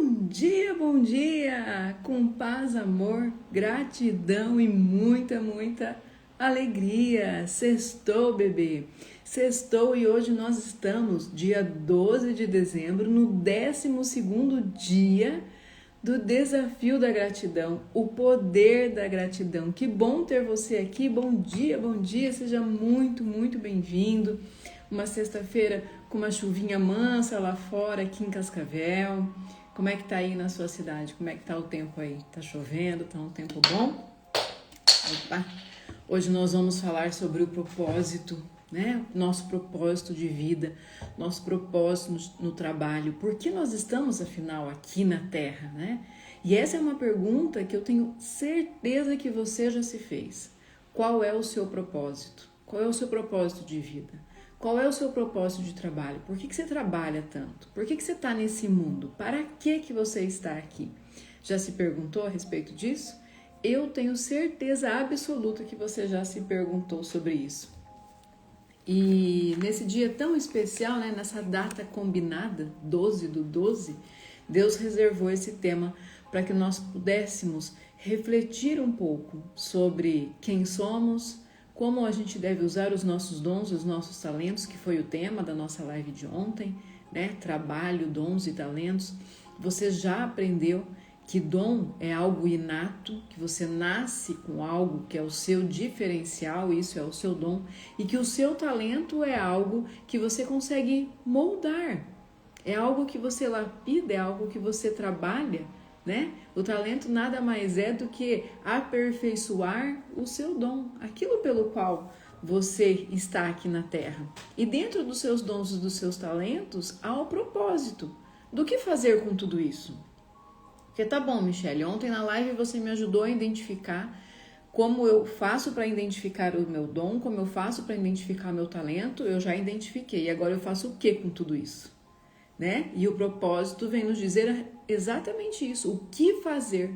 Bom dia! Com paz, amor, gratidão e muita alegria. Sextou, bebê! Sextou e hoje nós estamos, dia 12 de dezembro, no 12º dia do Desafio da Gratidão, o poder da gratidão. Que bom ter você aqui, bom dia, seja muito bem-vindo. Uma sexta-feira com uma chuvinha mansa lá fora, aqui em Cascavel. Como é que tá aí na sua cidade? Como é que tá o tempo aí? Tá chovendo? Tá um tempo bom? Opa! Hoje nós vamos falar sobre o propósito, né? Nosso propósito de vida, nosso propósito no trabalho. Por que nós estamos, afinal, aqui na Terra, né? E essa é uma pergunta que eu tenho certeza que você já se fez. Qual é o seu propósito? Qual é o seu propósito de vida? Qual é o seu propósito de trabalho? Por que você trabalha tanto? Por que você está nesse mundo? Para que você está aqui? Já se perguntou a respeito disso? Eu tenho certeza absoluta que você já se perguntou sobre isso. E nesse dia tão especial, né, nessa data combinada, 12/12, Deus reservou esse tema para que nós pudéssemos refletir um pouco sobre quem somos, como a gente deve usar os nossos dons, os nossos talentos, que foi o tema da nossa live de ontem, né? Trabalho, dons e talentos. Você já aprendeu que dom é algo inato, que você nasce com algo que é o seu diferencial, isso é o seu dom, e que o seu talento é algo que você consegue moldar, é algo que você lapida, é algo que você trabalha, né? O talento nada mais é do que aperfeiçoar o seu dom, aquilo pelo qual você está aqui na Terra. E dentro dos seus dons e dos seus talentos há o propósito do que fazer com tudo isso. Porque tá bom, Michele, ontem na live você me ajudou a identificar como eu faço para identificar o meu dom, como eu faço para identificar o meu talento, eu já identifiquei. E agora eu faço o que com tudo isso? Né? E o propósito vem nos dizer exatamente isso, o que fazer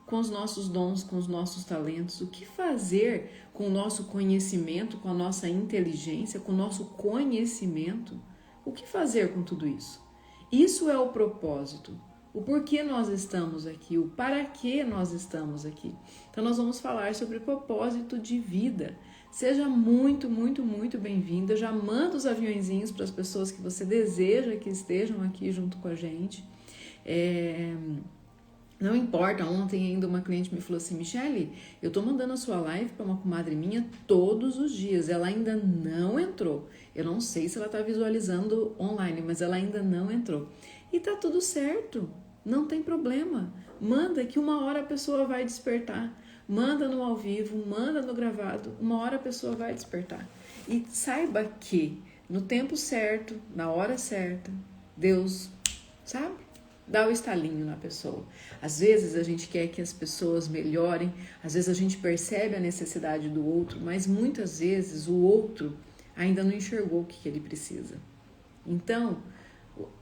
com os nossos dons, com os nossos talentos, o que fazer com o nosso conhecimento, com a nossa inteligência, com o nosso conhecimento, o que fazer com tudo isso? Isso é o propósito, o porquê nós estamos aqui, o para que nós estamos aqui. Então nós vamos falar sobre o propósito de vida. Seja muito bem-vinda. Já manda os aviõezinhos para as pessoas que você deseja que estejam aqui junto com a gente. Não importa, ontem ainda uma cliente me falou assim, Michele, eu tô mandando a sua live para uma comadre minha todos os dias, ela ainda não entrou. Eu não sei se ela tá visualizando online, mas ela ainda não entrou. E tá tudo certo, não tem problema. Manda que uma hora a pessoa vai despertar. Manda no ao vivo, manda no gravado, uma hora a pessoa vai despertar. E saiba que no tempo certo, na hora certa, Deus, sabe, dá o estalinho na pessoa. Às vezes a gente quer que as pessoas melhorem, às vezes a gente percebe a necessidade do outro, mas muitas vezes o outro ainda não enxergou o que ele precisa. Então,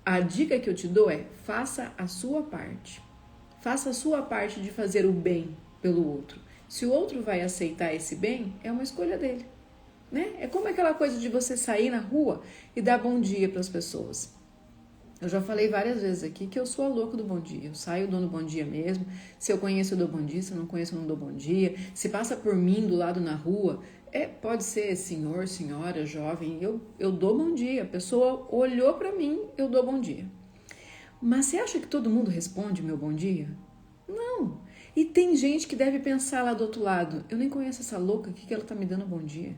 a dica que eu te dou é, faça a sua parte. Faça a sua parte de fazer o bem pelo outro. Se o outro vai aceitar esse bem, é uma escolha dele, né? É como aquela coisa de você sair na rua e dar bom dia para as pessoas. Eu já falei várias vezes aqui que eu sou a louca do bom dia. Eu saio dando bom dia mesmo. Se eu conheço, eu dou bom dia. Se eu não conheço, eu não dou bom dia. Se passa por mim do lado na rua, pode ser senhor, senhora, jovem, eu dou bom dia. A pessoa olhou para mim, eu dou bom dia. Mas você acha que todo mundo responde meu bom dia? Não. E tem gente que deve pensar lá do outro lado, eu nem conheço essa louca, que ela tá me dando bom dia?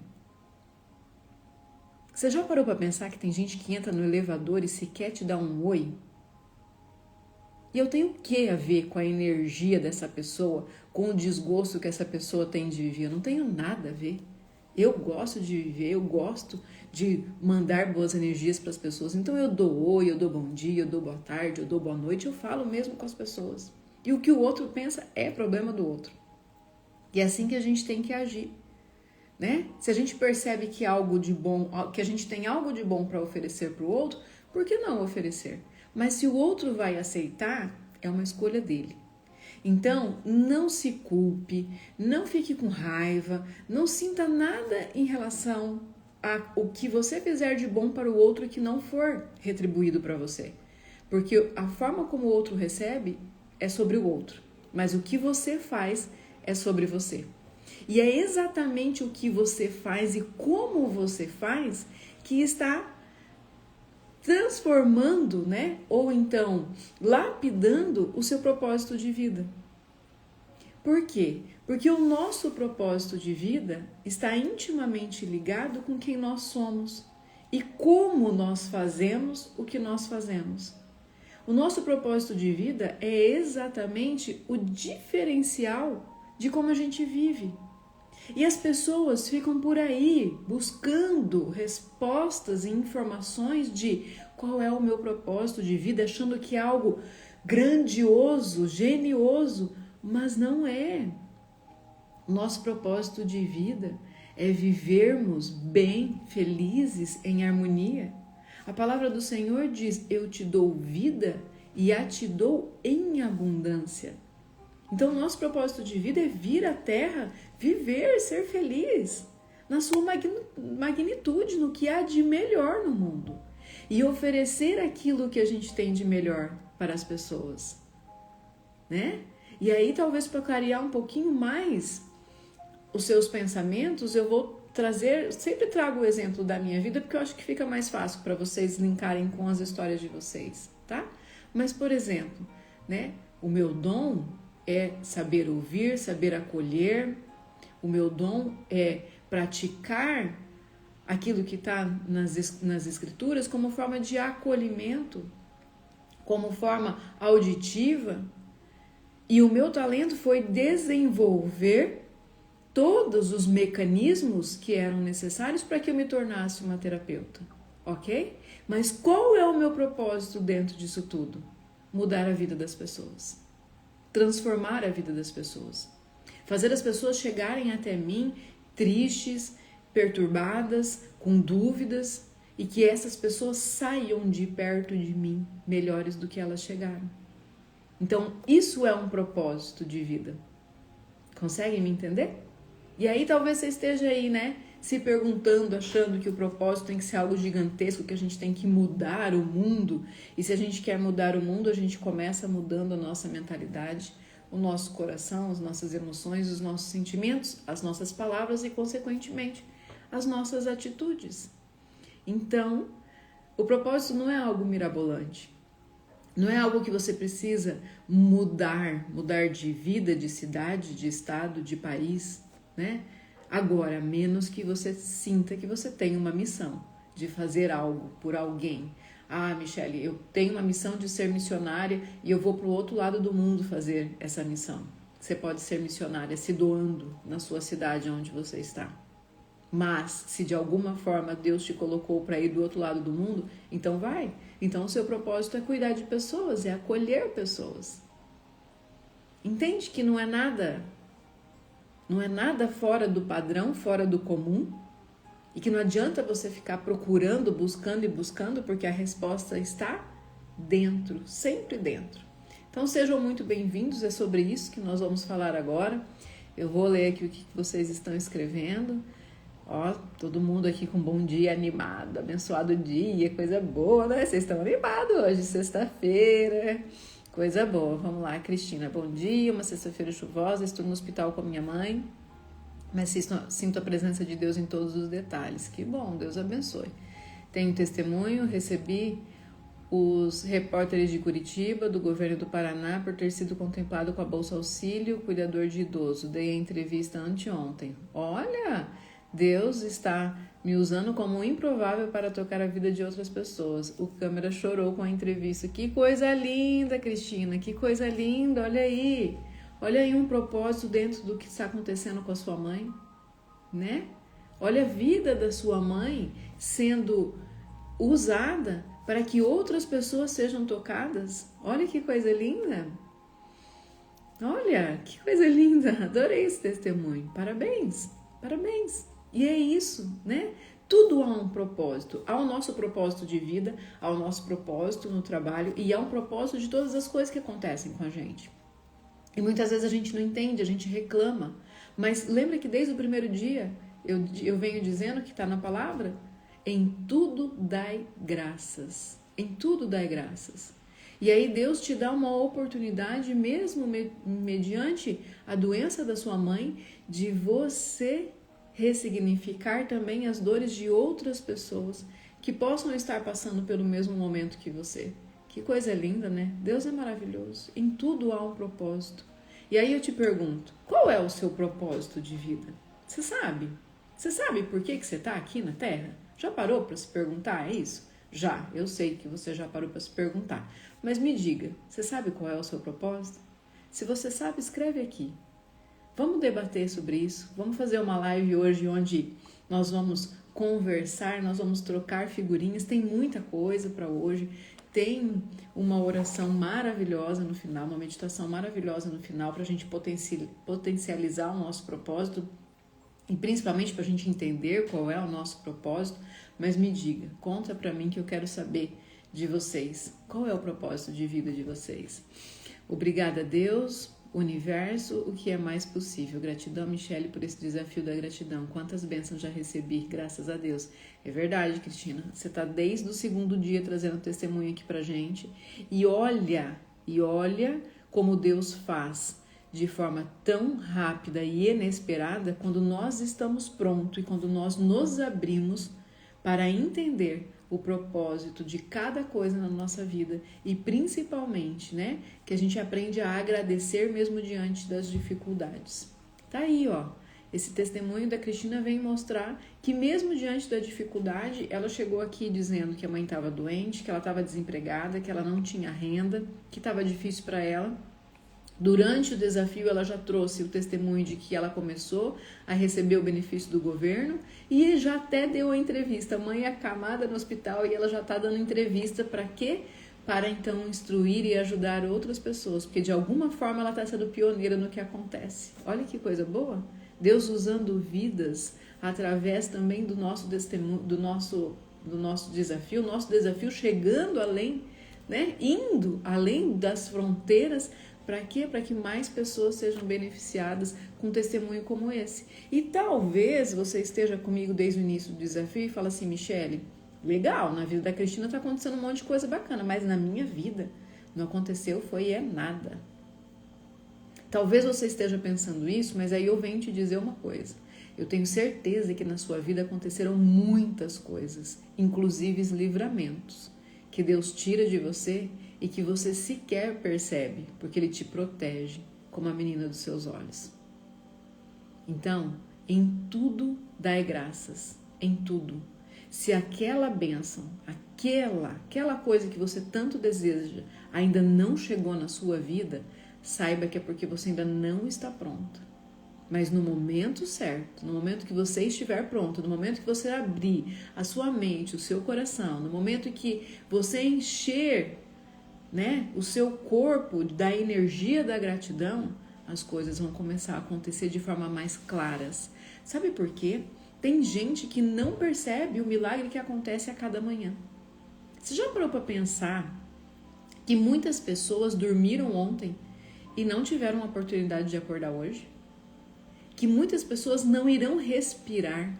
Você já parou para pensar que tem gente que entra no elevador e sequer te dá um oi? E eu tenho o que a ver com a energia dessa pessoa, com o desgosto que essa pessoa tem de viver? Eu não tenho nada a ver. Eu gosto de viver, eu gosto de mandar boas energias para as pessoas. Então eu dou oi, eu dou bom dia, eu dou boa tarde, eu dou boa noite, eu falo mesmo com as pessoas. E o que o outro pensa é problema do outro. E é assim que a gente tem que agir, né? Se a gente percebe que algo de bom, que a gente tem algo de bom para oferecer para o outro, por que não oferecer? Mas se o outro vai aceitar, é uma escolha dele. Então, não se culpe, não fique com raiva, não sinta nada em relação a o que você fizer de bom para o outro que não for retribuído para você. Porque a forma como o outro recebe é sobre o outro, mas o que você faz é sobre você. E é exatamente o que você faz e como você faz que está transformando, né? Ou então lapidando o seu propósito de vida. Por quê? Porque o nosso propósito de vida está intimamente ligado com quem nós somos e como nós fazemos o que nós fazemos. O nosso propósito de vida é exatamente o diferencial de como a gente vive. E as pessoas ficam por aí buscando respostas e informações de qual é o meu propósito de vida, achando que é algo grandioso, genioso, mas não é. Nosso propósito de vida é vivermos bem, felizes, em harmonia. A palavra do Senhor diz: eu te dou vida e a te dou em abundância. Então, nosso propósito de vida é vir à Terra, viver, ser feliz, na sua magnitude, no que há de melhor no mundo. E oferecer aquilo que a gente tem de melhor para as pessoas, né? E aí, talvez para clarear um pouquinho mais os seus pensamentos, eu vou trazer, sempre trago o exemplo da minha vida, porque eu acho que fica mais fácil para vocês linkarem com as histórias de vocês, tá? Mas, por exemplo, né? O meu dom é saber ouvir, saber acolher. O meu dom é praticar aquilo que está nas escrituras como forma de acolhimento, como forma auditiva. E o meu talento foi desenvolver todos os mecanismos que eram necessários para que eu me tornasse uma terapeuta, ok? Mas qual é o meu propósito dentro disso tudo? Mudar a vida das pessoas. Transformar a vida das pessoas, fazer as pessoas chegarem até mim tristes, perturbadas, com dúvidas, e que essas pessoas saiam de perto de mim melhores do que elas chegaram. Então, isso é um propósito de vida. Conseguem me entender? E aí talvez você esteja aí, né, se perguntando, achando que o propósito tem que ser algo gigantesco, que a gente tem que mudar o mundo. E se a gente quer mudar o mundo, a gente começa mudando a nossa mentalidade, o nosso coração, as nossas emoções, os nossos sentimentos, as nossas palavras e, consequentemente, as nossas atitudes. Então, o propósito não é algo mirabolante. Não é algo que você precisa mudar de vida, de cidade, de estado, de país, né? Agora, menos que você sinta que você tem uma missão de fazer algo por alguém. Ah, Michele, eu tenho uma missão de ser missionária e eu vou para o outro lado do mundo fazer essa missão. Você pode ser missionária se doando na sua cidade onde você está. Mas, se de alguma forma Deus te colocou para ir do outro lado do mundo, então vai. Então, o seu propósito é cuidar de pessoas, é acolher pessoas. Entende que não é nada fora do padrão, fora do comum, e que não adianta você ficar procurando, buscando, porque a resposta está dentro, sempre dentro. Então sejam muito bem-vindos, é sobre isso que nós vamos falar agora. Eu vou ler aqui o que vocês estão escrevendo. Ó, todo mundo aqui com bom dia, animado, abençoado dia, coisa boa, né? Vocês estão animados hoje, sexta-feira. Coisa boa, vamos lá, Cristina, bom dia, uma sexta-feira chuvosa, estou no hospital com a minha mãe, mas sinto a presença de Deus em todos os detalhes. Que bom, Deus abençoe. Tenho testemunho, recebi os repórteres de Curitiba, do governo do Paraná, por ter sido contemplado com a Bolsa Auxílio, cuidador de idoso. Dei a entrevista anteontem. Olha, Deus está me usando como um improvável para tocar a vida de outras pessoas. O câmera chorou com a entrevista. Que coisa linda, Cristina, que coisa linda, olha aí. Olha aí um propósito dentro do que está acontecendo com a sua mãe, né? Olha a vida da sua mãe sendo usada para que outras pessoas sejam tocadas. Olha que coisa linda. Olha, que coisa linda. Adorei esse testemunho. Parabéns, parabéns. E é isso, né? Tudo há um propósito. Há o nosso propósito de vida, há o nosso propósito no trabalho e há um propósito de todas as coisas que acontecem com a gente. E muitas vezes a gente não entende, a gente reclama. Mas lembra que desde o primeiro dia eu venho dizendo que está na palavra? Em tudo dai graças. Em tudo dai graças. E aí Deus te dá uma oportunidade, mesmo mediante a doença da sua mãe, de você ressignificar também as dores de outras pessoas que possam estar passando pelo mesmo momento que você. Que coisa linda, né? Deus é maravilhoso. Em tudo há um propósito. E aí eu te pergunto, qual é o seu propósito de vida? Você sabe? Você sabe por que você está aqui na Terra? Já parou para se perguntar isso? Já, eu sei que você já parou para se perguntar. Mas me diga, você sabe qual é o seu propósito? Se você sabe, escreve aqui. Vamos debater sobre isso. Vamos fazer uma live hoje onde nós vamos conversar, nós vamos trocar figurinhas. Tem muita coisa para hoje. Tem uma oração maravilhosa no final, uma meditação maravilhosa no final para a gente potencializar o nosso propósito e principalmente para a gente entender qual é o nosso propósito. Mas me diga, conta para mim que eu quero saber de vocês. Qual é o propósito de vida de vocês? Obrigada a Deus, universo, o que é mais possível. Gratidão, Michele, por esse desafio da gratidão. Quantas bênçãos já recebi, graças a Deus. É verdade, Cristina. Você está desde o segundo dia trazendo testemunho aqui pra gente. E olha como Deus faz de forma tão rápida e inesperada quando nós estamos prontos e quando nós nos abrimos para entender o propósito de cada coisa na nossa vida e principalmente, né, que a gente aprende a agradecer mesmo diante das dificuldades. Tá aí, ó. Esse testemunho da Cristina vem mostrar que mesmo diante da dificuldade, ela chegou aqui dizendo que a mãe estava doente, que ela estava desempregada, que ela não tinha renda, que estava difícil para ela. Durante o desafio, ela já trouxe o testemunho de que ela começou a receber o benefício do governo e já até deu a entrevista. A mãe é acamada no hospital e ela já está dando entrevista para quê? Para então instruir e ajudar outras pessoas, porque de alguma forma ela está sendo pioneira no que acontece. Olha que coisa boa! Deus usando vidas através também do nosso testemunho, do nosso desafio, o nosso desafio chegando além, né? Indo além das fronteiras. Para quê? Para que mais pessoas sejam beneficiadas com um testemunho como esse. E talvez você esteja comigo desde o início do desafio e fala assim, Michele, legal, na vida da Cristina está acontecendo um monte de coisa bacana, mas na minha vida não aconteceu, nada. Talvez você esteja pensando isso, mas aí eu venho te dizer uma coisa. Eu tenho certeza que na sua vida aconteceram muitas coisas, inclusive livramentos, que Deus tira de você e que você sequer percebe, porque Ele te protege como a menina dos seus olhos. Então, em tudo dai graças, em tudo. Se aquela bênção, aquela coisa que você tanto deseja ainda não chegou na sua vida, saiba que é porque você ainda não está pronto. Mas no momento certo, no momento que você estiver pronto, no momento que você abrir a sua mente, o seu coração, no momento que você encher, né, o seu corpo da energia da gratidão, as coisas vão começar a acontecer de forma mais claras. Sabe por quê? Tem gente que não percebe o milagre que acontece a cada manhã. Você já parou para pensar que muitas pessoas dormiram ontem e não tiveram a oportunidade de acordar hoje? Que muitas pessoas não irão respirar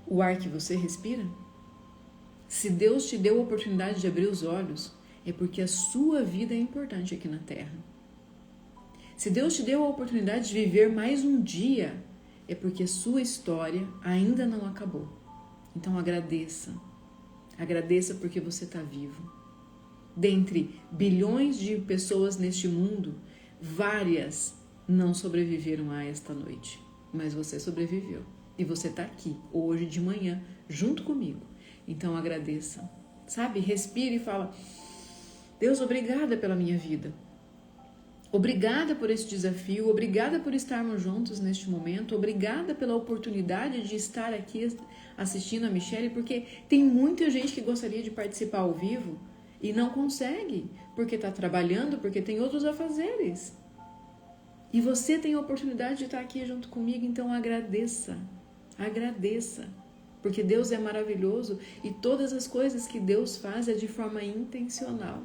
o ar que você respira? Se Deus te deu a oportunidade de abrir os olhos, é porque a sua vida é importante aqui na Terra. Se Deus te deu a oportunidade de viver mais um dia, é porque a sua história ainda não acabou. Então agradeça. Agradeça porque você está vivo. Dentre bilhões de pessoas neste mundo, várias não sobreviveram a esta noite, mas você sobreviveu e você está aqui hoje de manhã junto comigo. Então agradeça, sabe? Respire e fala, Deus, obrigada pela minha vida, obrigada por esse desafio, obrigada por estarmos juntos neste momento, obrigada pela oportunidade de estar aqui assistindo a Michele, porque tem muita gente que gostaria de participar ao vivo e não consegue, porque está trabalhando, porque tem outros afazeres. E você tem a oportunidade de estar aqui junto comigo, então agradeça, agradeça, porque Deus é maravilhoso e todas as coisas que Deus faz é de forma intencional.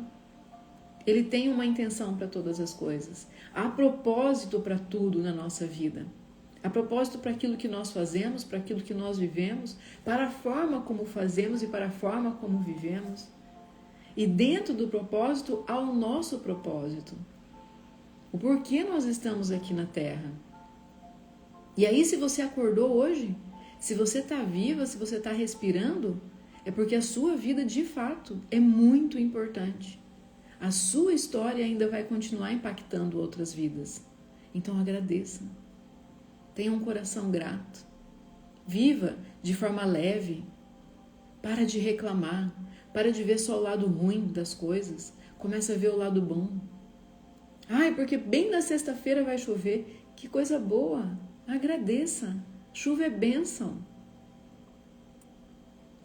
Ele tem uma intenção para todas as coisas, há propósito para tudo na nossa vida, há propósito para aquilo que nós fazemos, para aquilo que nós vivemos, para a forma como fazemos e para a forma como vivemos. E dentro do propósito, há o nosso propósito. O porquê nós estamos aqui na Terra. E aí, se você acordou hoje, se você está viva, se você está respirando, é porque a sua vida, de fato, é muito importante. A sua história ainda vai continuar impactando outras vidas. Então, agradeça. Tenha um coração grato. Viva de forma leve. Para de reclamar. Para de ver só o lado ruim das coisas. Começa a ver o lado bom. Ai, porque bem na sexta-feira vai chover. Que coisa boa. Agradeça. Chuva é bênção.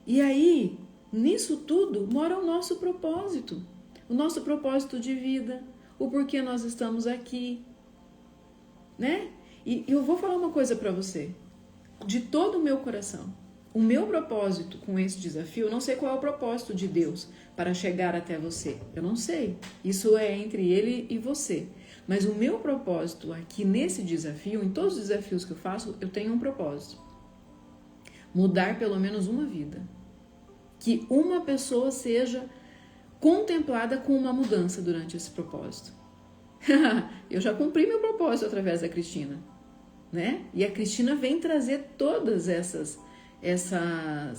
E aí, nisso tudo, mora o nosso propósito. O nosso propósito de vida. O porquê nós estamos aqui. Né? E eu vou falar uma coisa para você. De todo o meu coração. O meu propósito com esse desafio, eu não sei qual é o propósito de Deus para chegar até você. Eu não sei. Isso é entre Ele e você. Mas o meu propósito aqui nesse desafio, em todos os desafios que eu faço, eu tenho um propósito. Mudar pelo menos uma vida. Que uma pessoa seja contemplada com uma mudança durante esse propósito. Eu já cumpri meu propósito através da Cristina, né? E a Cristina vem trazer todas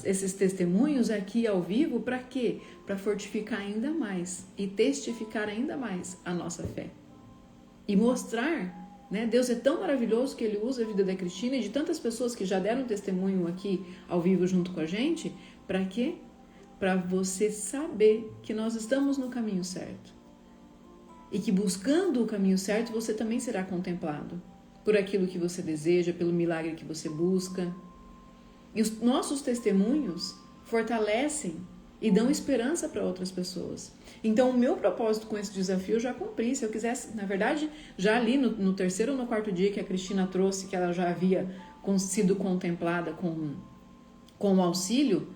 esses testemunhos aqui ao vivo para quê? Para fortificar ainda mais e testificar ainda mais a nossa fé. E mostrar, né? Deus é tão maravilhoso que Ele usa a vida da Cristina e de tantas pessoas que já deram testemunho aqui ao vivo junto com a gente. Para quê? Para você saber que nós estamos no caminho certo. E que buscando o caminho certo, você também será contemplado por aquilo que você deseja, pelo milagre que você busca. E os nossos testemunhos fortalecem e dão esperança para outras pessoas. Então, o meu propósito com esse desafio eu já cumpri. Se eu quisesse, na verdade, já ali no terceiro ou no quarto dia que a Cristina trouxe, que ela já havia sido contemplada com o auxílio,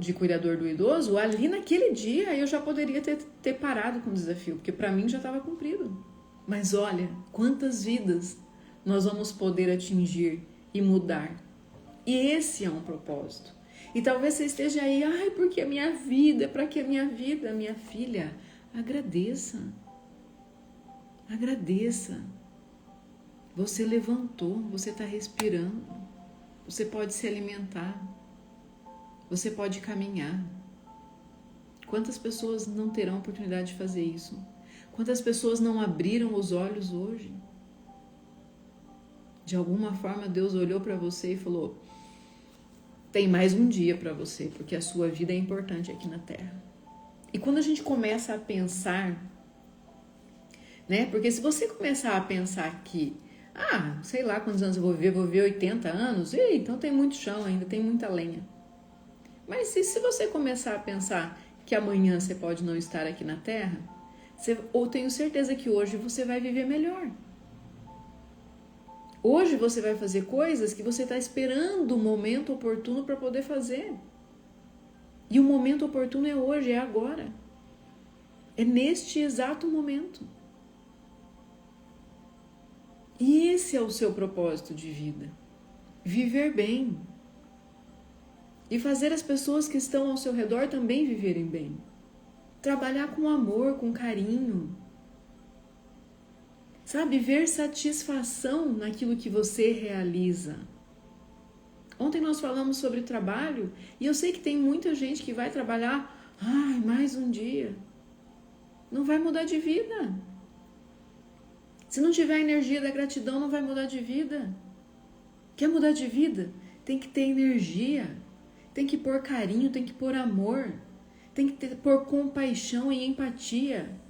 de cuidador do idoso, ali naquele dia eu já poderia ter parado com o desafio, porque para mim já estava cumprido. Mas olha, quantas vidas nós vamos poder atingir e mudar. E esse é um propósito. E talvez você esteja aí, ai, porque a minha vida, para que a minha vida, minha filha? Agradeça. Agradeça. Você levantou, você está respirando. Você pode se alimentar. Você pode caminhar. Quantas pessoas não terão oportunidade de fazer isso? Quantas pessoas não abriram os olhos hoje? De alguma forma Deus olhou para você e falou: tem mais um dia para você, porque a sua vida é importante aqui na Terra. E quando a gente começa a pensar, né? Porque se você começar a pensar que, sei lá quantos anos eu vou viver 80 anos, então tem muito chão ainda, tem muita lenha. Mas e se você começar a pensar que amanhã você pode não estar aqui na Terra, eu tenho certeza que hoje você vai viver melhor. Hoje você vai fazer coisas que você está esperando o momento oportuno para poder fazer. E o momento oportuno é hoje, é agora. É neste exato momento. E esse é o seu propósito de vida. Viver bem. E fazer as pessoas que estão ao seu redor também viverem bem. Trabalhar com amor, com carinho. Sabe, ver satisfação naquilo que você realiza. Ontem nós falamos sobre trabalho e eu sei que tem muita gente que vai trabalhar, mais um dia. Não vai mudar de vida. Se não tiver a energia da gratidão, não vai mudar de vida. Quer mudar de vida? Tem que ter energia. Tem que pôr carinho, tem que pôr amor. Tem que pôr compaixão e empatia.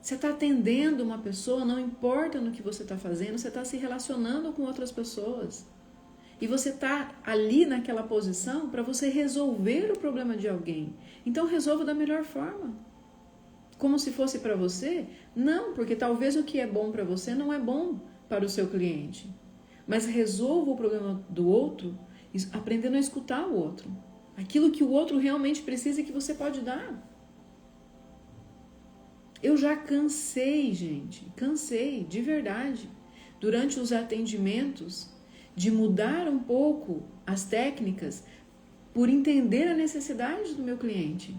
Você está atendendo uma pessoa, não importa no que você está fazendo, você está se relacionando com outras pessoas. E você está ali naquela posição para você resolver o problema de alguém. Então resolva da melhor forma. Como se fosse para você? Não, porque talvez o que é bom para você não é bom para o seu cliente. Mas resolva o problema do outro aprendendo a escutar o outro. Aquilo que o outro realmente precisa e que você pode dar. Eu já cansei, gente, de verdade, durante os atendimentos, de mudar um pouco as técnicas por entender a necessidade do meu cliente.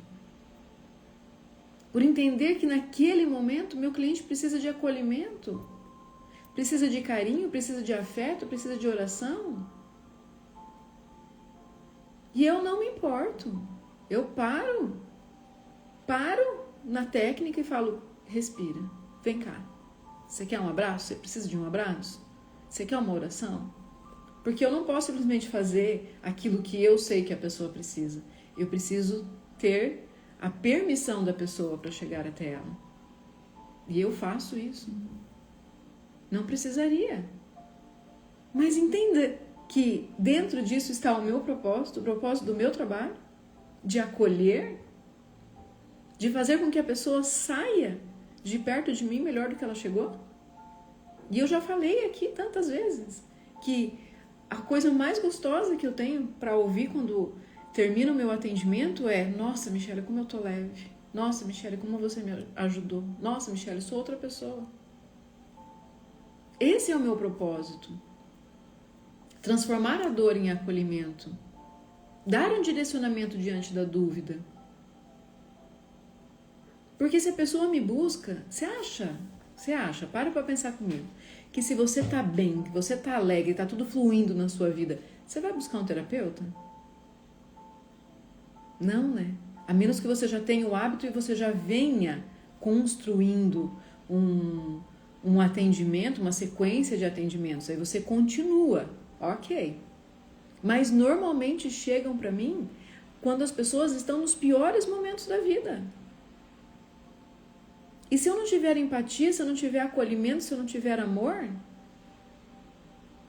Por entender que naquele momento meu cliente precisa de acolhimento, precisa de carinho, precisa de afeto, precisa de oração. E eu não me importo. Eu paro na técnica e falo, respira, vem cá. Você quer um abraço? Você precisa de um abraço? Você quer uma oração? Porque eu não posso simplesmente fazer aquilo que eu sei que a pessoa precisa. Eu preciso ter a permissão da pessoa para chegar até ela. E eu faço isso. Não precisaria. Mas entenda que dentro disso está o meu propósito, o propósito do meu trabalho, de acolher, de fazer com que a pessoa saia de perto de mim melhor do que ela chegou. E eu já falei aqui tantas vezes que a coisa mais gostosa que eu tenho para ouvir quando termina o meu atendimento é: nossa, Michele, como eu tô leve. Nossa, Michele, como você me ajudou. Nossa, Michele, sou outra pessoa. Esse é o meu propósito. Transformar a dor em acolhimento. Dar um direcionamento diante da dúvida. Porque se a pessoa me busca, você acha, para pensar comigo, que se você tá bem, que você tá alegre, tá tudo fluindo na sua vida, você vai buscar um terapeuta? Não, né? A menos que você já tenha o hábito e você já venha construindo um atendimento, uma sequência de atendimentos. Aí você continua, ok. Mas normalmente chegam para mim quando as pessoas estão nos piores momentos da vida. E se eu não tiver empatia, se eu não tiver acolhimento, se eu não tiver amor,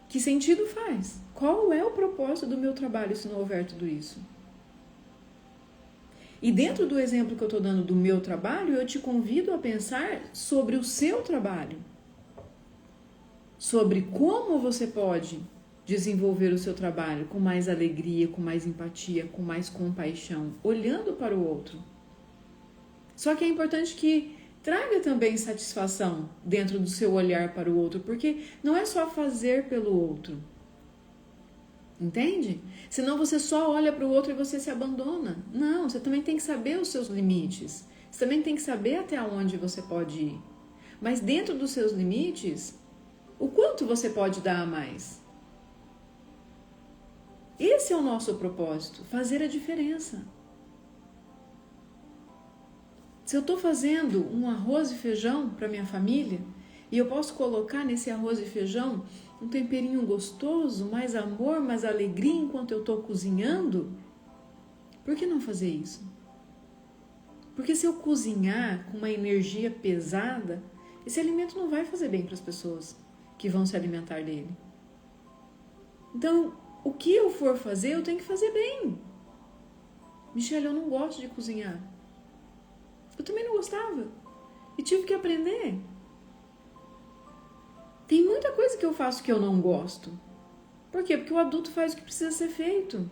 que sentido faz? Qual é o propósito do meu trabalho se não houver tudo isso? E dentro do exemplo que eu estou dando do meu trabalho, eu te convido a pensar sobre o seu trabalho. Sobre como você pode desenvolver o seu trabalho com mais alegria, com mais empatia, com mais compaixão, olhando para o outro. Só que é importante que traga também satisfação dentro do seu olhar para o outro, porque não é só fazer pelo outro. Entende? Senão você só olha para o outro e você se abandona. Não, você também tem que saber os seus limites. Você também tem que saber até onde você pode ir. Mas dentro dos seus limites, o quanto você pode dar a mais? Esse é o nosso propósito, fazer a diferença. Se eu estou fazendo um arroz e feijão para minha família, e eu posso colocar nesse arroz e feijão um temperinho gostoso, mais amor, mais alegria enquanto eu estou cozinhando, por que não fazer isso? Porque se eu cozinhar com uma energia pesada, esse alimento não vai fazer bem para as pessoas que vão se alimentar dele. Então, o que eu for fazer, eu tenho que fazer bem. Michele, eu não gosto de cozinhar. Eu também não gostava. E tive que aprender. Tem muita coisa que eu faço que eu não gosto. Por quê? Porque o adulto faz o que precisa ser feito.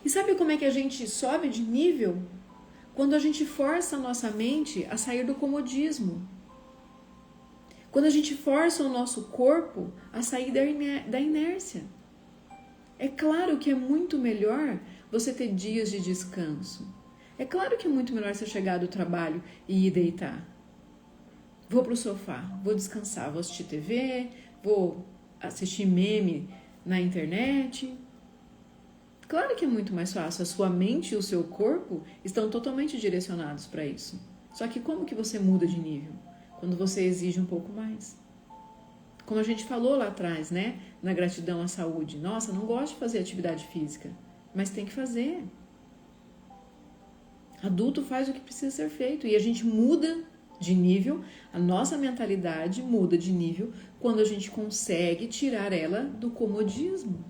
E sabe como é que a gente sobe de nível? Quando a gente força a nossa mente a sair do comodismo. Quando a gente força o nosso corpo a sair da inércia. É claro que é muito melhor você ter dias de descanso. É claro que é muito melhor você chegar do trabalho e ir deitar. Vou pro sofá, vou descansar, vou assistir TV, vou assistir meme na internet. Claro que é muito mais fácil. A sua mente e o seu corpo estão totalmente direcionados para isso. Só que como que você muda de nível? Quando você exige um pouco mais. Como a gente falou lá atrás, né? Na gratidão à saúde. Nossa, não gosto de fazer atividade física, mas tem que fazer. Adulto faz o que precisa ser feito e a gente muda de nível, a nossa mentalidade muda de nível quando a gente consegue tirar ela do comodismo.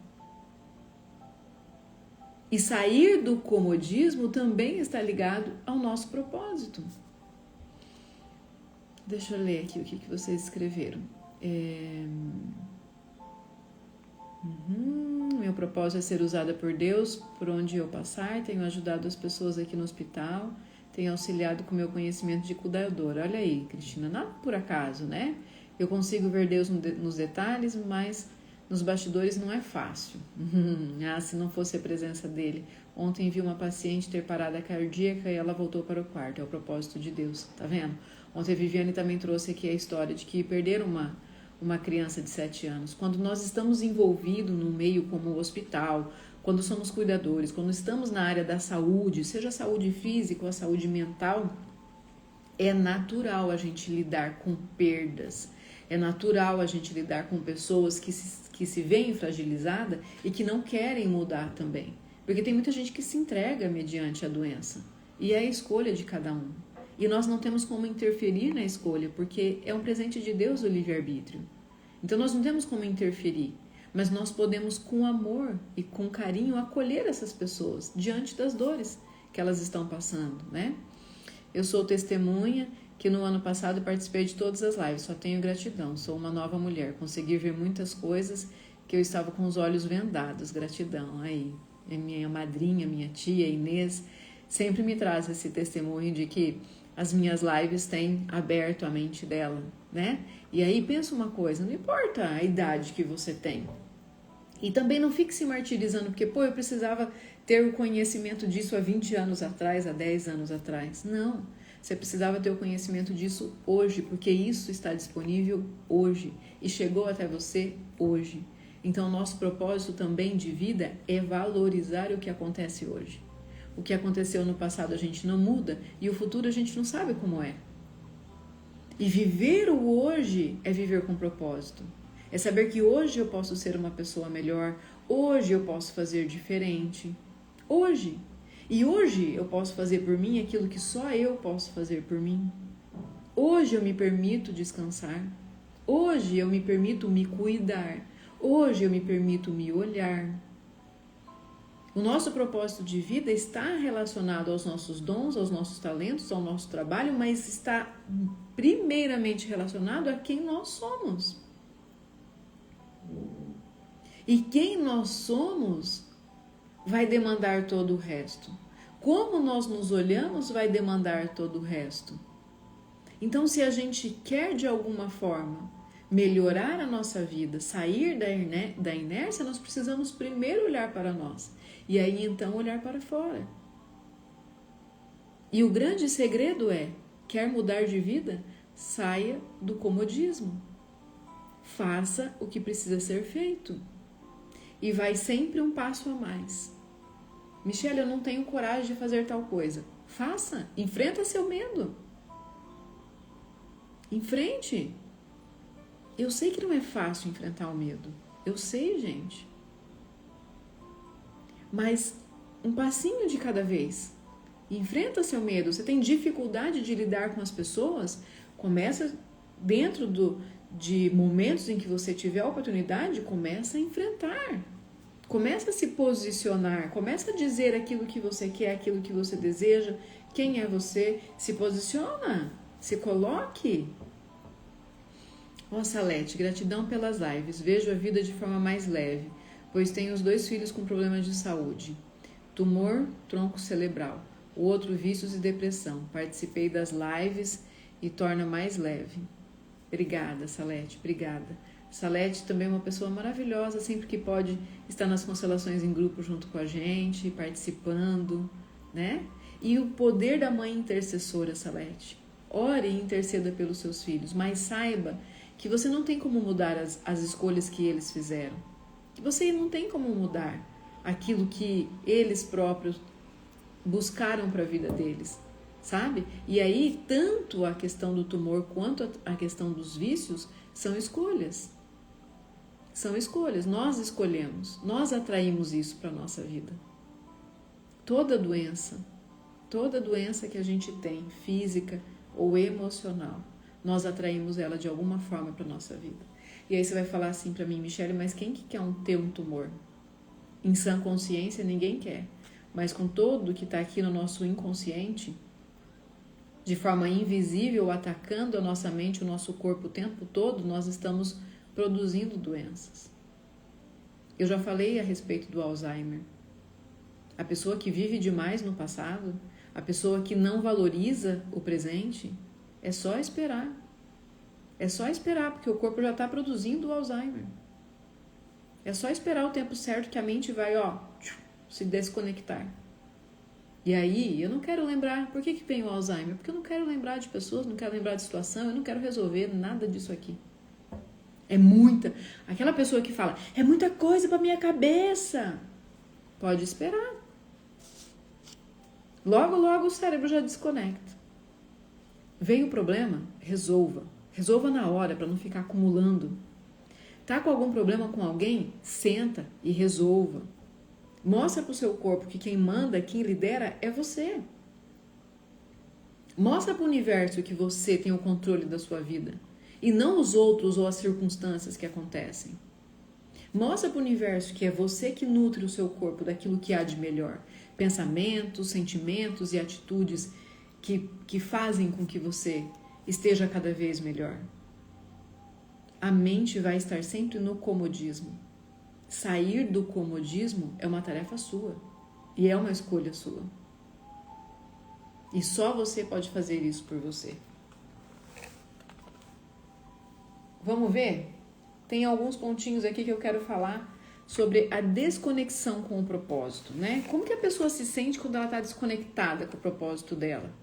E sair do comodismo também está ligado ao nosso propósito. Deixa eu ler aqui o que vocês escreveram. Meu propósito é ser usada por Deus por onde eu passar. Tenho ajudado as pessoas aqui no hospital. Tenho auxiliado com meu conhecimento de cuidadora. Olha aí, Cristina, nada por acaso, né? Eu consigo ver Deus nos detalhes, mas nos bastidores não é fácil. Se não fosse a presença dele. Ontem vi uma paciente ter parada cardíaca e ela voltou para o quarto. É o propósito de Deus, tá vendo? Ontem a Viviane também trouxe aqui a história de que perderam uma criança de 7 anos. Quando nós estamos envolvidos no meio como o hospital, quando somos cuidadores, quando estamos na área da saúde, seja a saúde física ou a saúde mental, é natural a gente lidar com perdas. É natural a gente lidar com pessoas que se veem fragilizadas e que não querem mudar também. Porque tem muita gente que se entrega mediante a doença. E é a escolha de cada um. E nós não temos como interferir na escolha, porque é um presente de Deus o livre-arbítrio. Então nós não temos como interferir, mas nós podemos com amor e com carinho acolher essas pessoas diante das dores que elas estão passando, né? Eu sou testemunha que no ano passado participei de todas as lives, só tenho gratidão, sou uma nova mulher, consegui ver muitas coisas que eu estava com os olhos vendados, gratidão. Aí, minha madrinha, minha tia Inês, sempre me traz esse testemunho de que as minhas lives têm aberto a mente dela, né? E aí pensa uma coisa, não importa a idade que você tem. E também não fique se martirizando, porque, eu precisava ter o conhecimento disso há 20 anos atrás, há 10 anos atrás. Não, você precisava ter o conhecimento disso hoje, porque isso está disponível hoje e chegou até você hoje. Então, nosso propósito também de vida é valorizar o que acontece hoje. O que aconteceu no passado a gente não muda e o futuro a gente não sabe como é. E viver o hoje é viver com propósito. É saber que hoje eu posso ser uma pessoa melhor, hoje eu posso fazer diferente. Hoje. E hoje eu posso fazer por mim aquilo que só eu posso fazer por mim. Hoje eu me permito descansar. Hoje eu me permito me cuidar. Hoje eu me permito me olhar. O nosso propósito de vida está relacionado aos nossos dons, aos nossos talentos, ao nosso trabalho, mas está primeiramente relacionado a quem nós somos. E quem nós somos vai demandar todo o resto. Como nós nos olhamos vai demandar todo o resto. Então, se a gente quer de alguma forma melhorar a nossa vida, sair da inércia, nós precisamos primeiro olhar para nós. E aí, então, olhar para fora. E o grande segredo é, quer mudar de vida? Saia do comodismo. Faça o que precisa ser feito. E vai sempre um passo a mais. Michele, eu não tenho coragem de fazer tal coisa. Faça. Enfrenta seu medo. Enfrente. Eu sei que não é fácil enfrentar o medo. Eu sei, gente. Mas um passinho de cada vez. Enfrenta seu medo. Você tem dificuldade de lidar com as pessoas? Começa dentro de momentos em que você tiver a oportunidade, começa a enfrentar. Começa a se posicionar. Começa a dizer aquilo que você quer, aquilo que você deseja. Quem é você? Se posiciona. Se coloque. Ó, Salete, gratidão pelas lives. Vejo a vida de forma mais leve, pois tenho os 2 filhos com problemas de saúde. Tumor, tronco cerebral. O outro, vícios e depressão. Participei das lives e torna mais leve. Obrigada, Salete, obrigada. Salete também é uma pessoa maravilhosa, sempre que pode estar nas constelações em grupo junto com a gente, participando, né? E o poder da mãe intercessora, Salete. Ore e interceda pelos seus filhos, mas saiba que você não tem como mudar as escolhas que eles fizeram. Que você não tem como mudar aquilo que eles próprios buscaram para a vida deles, sabe? E aí, tanto a questão do tumor quanto a questão dos vícios são escolhas. São escolhas, nós escolhemos, nós atraímos isso para a nossa vida. Toda doença que a gente tem, física ou emocional, nós atraímos ela de alguma forma para a nossa vida. E aí você vai falar assim para mim, Michele, mas quem que quer ter um tumor? Em sã consciência ninguém quer, mas com tudo que está aqui no nosso inconsciente, de forma invisível, atacando a nossa mente, o nosso corpo o tempo todo, nós estamos produzindo doenças. Eu já falei a respeito do Alzheimer. A pessoa que vive demais no passado, a pessoa que não valoriza o presente, é só esperar. É só esperar, porque o corpo já está produzindo o Alzheimer. É só esperar o tempo certo que a mente vai, se desconectar. E aí, eu não quero lembrar. Por que vem o Alzheimer? Porque eu não quero lembrar de pessoas, não quero lembrar de situação, eu não quero resolver nada disso aqui. É muita. Aquela pessoa que fala, é muita coisa pra minha cabeça. Pode esperar. Logo, logo o cérebro já desconecta. Veio o problema? Resolva. Resolva na hora para não ficar acumulando. Tá com algum problema com alguém? Senta e resolva. Mostra pro seu corpo que quem manda, quem lidera é você. Mostra pro universo que você tem o controle da sua vida e não os outros ou as circunstâncias que acontecem. Mostra pro universo que é você que nutre o seu corpo daquilo que há de melhor. Pensamentos, sentimentos e atitudes que fazem com que você esteja cada vez melhor. A mente vai estar sempre no comodismo. Sair do comodismo é uma tarefa sua e é uma escolha sua. E só você pode fazer isso por você. Vamos ver? Tem alguns pontinhos aqui que eu quero falar sobre a desconexão com o propósito, né? Como que a pessoa se sente quando ela está desconectada com o propósito dela?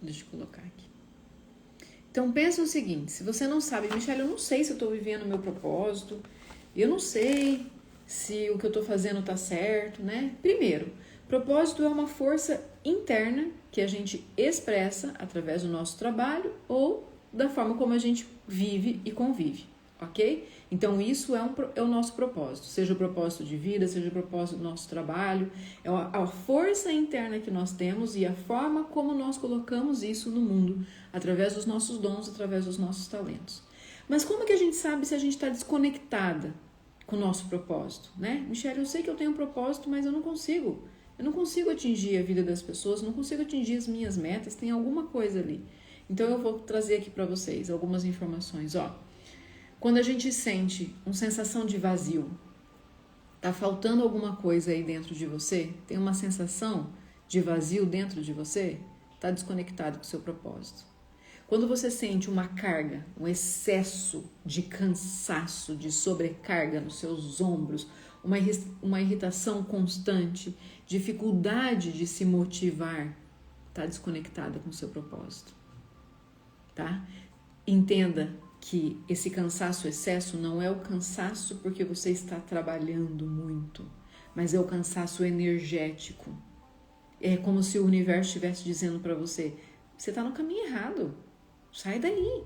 Deixa eu colocar aqui. Então pensa o seguinte, se você não sabe, Michelle, eu não sei se eu estou vivendo o meu propósito, eu não sei se o que eu estou fazendo está certo, né? Primeiro, propósito é uma força interna que a gente expressa através do nosso trabalho ou da forma como a gente vive e convive, ok? Então isso é o nosso propósito, seja o propósito de vida, seja o propósito do nosso trabalho, é a força interna que nós temos e a forma como nós colocamos isso no mundo, através dos nossos dons, através dos nossos talentos. Mas como que a gente sabe se a gente está desconectada com o nosso propósito, né? Michelle, eu sei que eu tenho um propósito, mas eu não consigo atingir a vida das pessoas, não consigo atingir as minhas metas, tem alguma coisa ali. Então eu vou trazer aqui para vocês algumas informações, Quando a gente sente uma sensação de vazio, tá faltando alguma coisa aí dentro de você, tem uma sensação de vazio dentro de você, tá desconectado com o seu propósito. Quando você sente uma carga, um excesso de cansaço, de sobrecarga nos seus ombros, uma irritação constante, dificuldade de se motivar, tá desconectada com o seu propósito, tá? Entenda que esse cansaço, excesso, não é o cansaço porque você está trabalhando muito, mas é o cansaço energético. É como se o universo estivesse dizendo para você, você está no caminho errado, sai daí.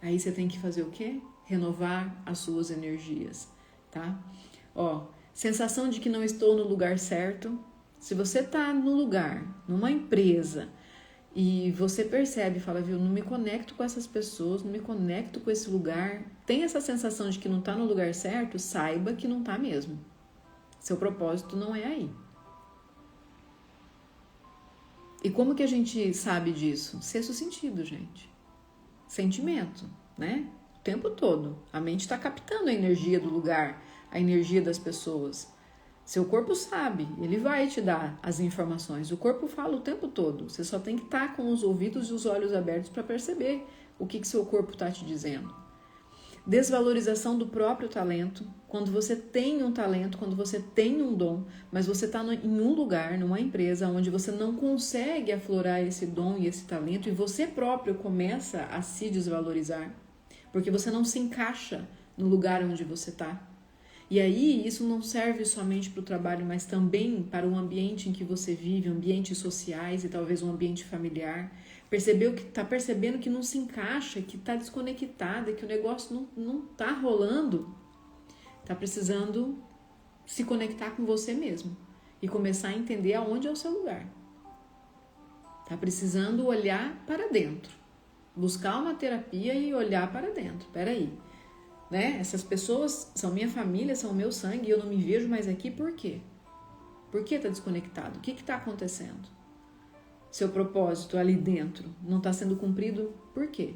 Aí você tem que fazer o quê? Renovar as suas energias, tá? Sensação de que não estou no lugar certo. Se você está no lugar, numa empresa, e você percebe, fala, viu, não me conecto com essas pessoas, não me conecto com esse lugar, tem essa sensação de que não está no lugar certo, saiba que não está mesmo. Seu propósito não é aí. E como que a gente sabe disso? Sexto sentido, gente. Sentimento, né? O tempo todo. A mente está captando a energia do lugar, a energia das pessoas. Seu corpo sabe, ele vai te dar as informações. O corpo fala o tempo todo. Você só tem que estar com os ouvidos e os olhos abertos para perceber o que seu corpo está te dizendo. Desvalorização do próprio talento. Quando você tem um talento, quando você tem um dom, mas você está em um lugar, numa empresa, onde você não consegue aflorar esse dom e esse talento, e você próprio começa a se desvalorizar, porque você não se encaixa no lugar onde você está. E aí, isso não serve somente para o trabalho, mas também para o ambiente em que você vive, ambientes sociais e talvez um ambiente familiar. Está percebendo que não se encaixa, que está desconectada, que o negócio não está rolando. Está precisando se conectar com você mesmo e começar a entender aonde é o seu lugar. Está precisando olhar para dentro, buscar uma terapia e olhar para dentro. Peraí. Né? Essas pessoas são minha família, são meu sangue e eu não me vejo mais aqui, por quê? Por que está desconectado? O que está acontecendo? Seu propósito ali dentro não está sendo cumprido, por quê?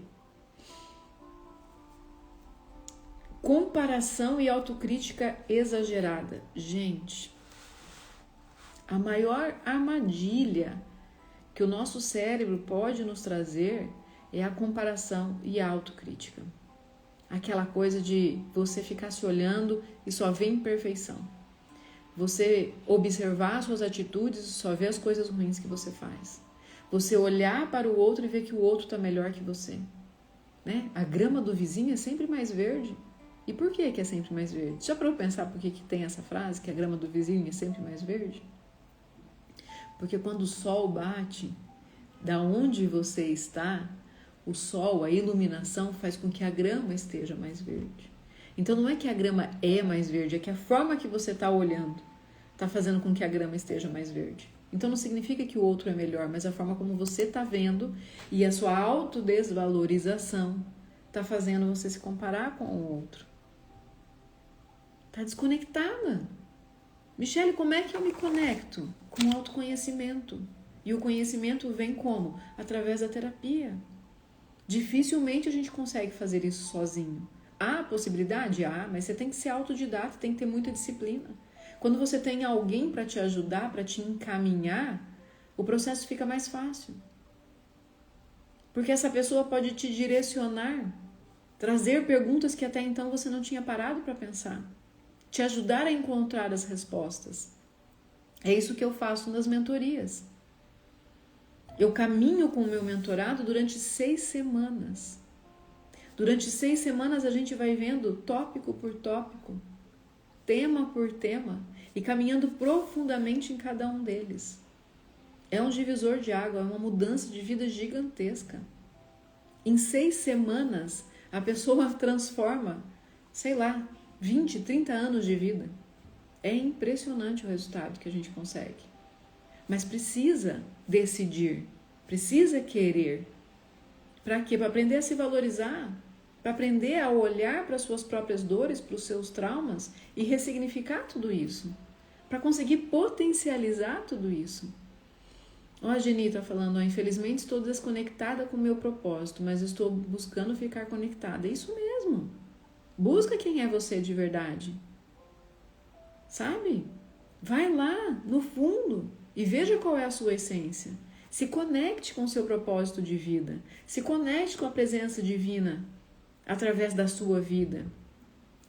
Comparação e autocrítica exagerada. Gente, a maior armadilha que o nosso cérebro pode nos trazer é a comparação e a autocrítica. Aquela coisa de você ficar se olhando e só ver imperfeição. Você observar as suas atitudes e só ver as coisas ruins que você faz. Você olhar para o outro e ver que o outro está melhor que você. Né? A grama do vizinho é sempre mais verde. E por que é sempre mais verde? Já parou para pensar por que tem essa frase, que a grama do vizinho é sempre mais verde? Porque quando o sol bate, da onde você está, o sol, a iluminação faz com que a grama esteja mais verde. Então não é que a grama é mais verde, é que a forma que você está olhando está fazendo com que a grama esteja mais verde. Então não significa que o outro é melhor, mas a forma como você está vendo e a sua autodesvalorização está fazendo você se comparar com o outro. Está desconectada. Michele, como é que eu me conecto? Com o autoconhecimento. E o conhecimento vem como? Através da terapia. Dificilmente a gente consegue fazer isso sozinho. Há possibilidade? Há, mas você tem que ser autodidata, tem que ter muita disciplina. Quando você tem alguém para te ajudar, para te encaminhar, o processo fica mais fácil. Porque essa pessoa pode te direcionar, trazer perguntas que até então você não tinha parado para pensar, te ajudar a encontrar as respostas. É isso que eu faço nas mentorias. Eu caminho com o meu mentorado durante 6 semanas. Durante 6 semanas a gente vai vendo tópico por tópico, tema por tema, e caminhando profundamente em cada um deles. É um divisor de água, é uma mudança de vida gigantesca. Em 6 semanas, a pessoa transforma, 20, 30 anos de vida. É impressionante o resultado que a gente consegue. Mas precisa decidir, precisa querer. Para quê? Para aprender a se valorizar, para aprender a olhar para as suas próprias dores, para os seus traumas e ressignificar tudo isso. Para conseguir potencializar tudo isso. Ó, a Geni está falando, infelizmente estou desconectada com o meu propósito, mas estou buscando ficar conectada. É isso mesmo. Busca quem é você de verdade. Sabe? Vai lá, no fundo, e veja qual é a sua essência. Se conecte com o seu propósito de vida. Se conecte com a presença divina através da sua vida.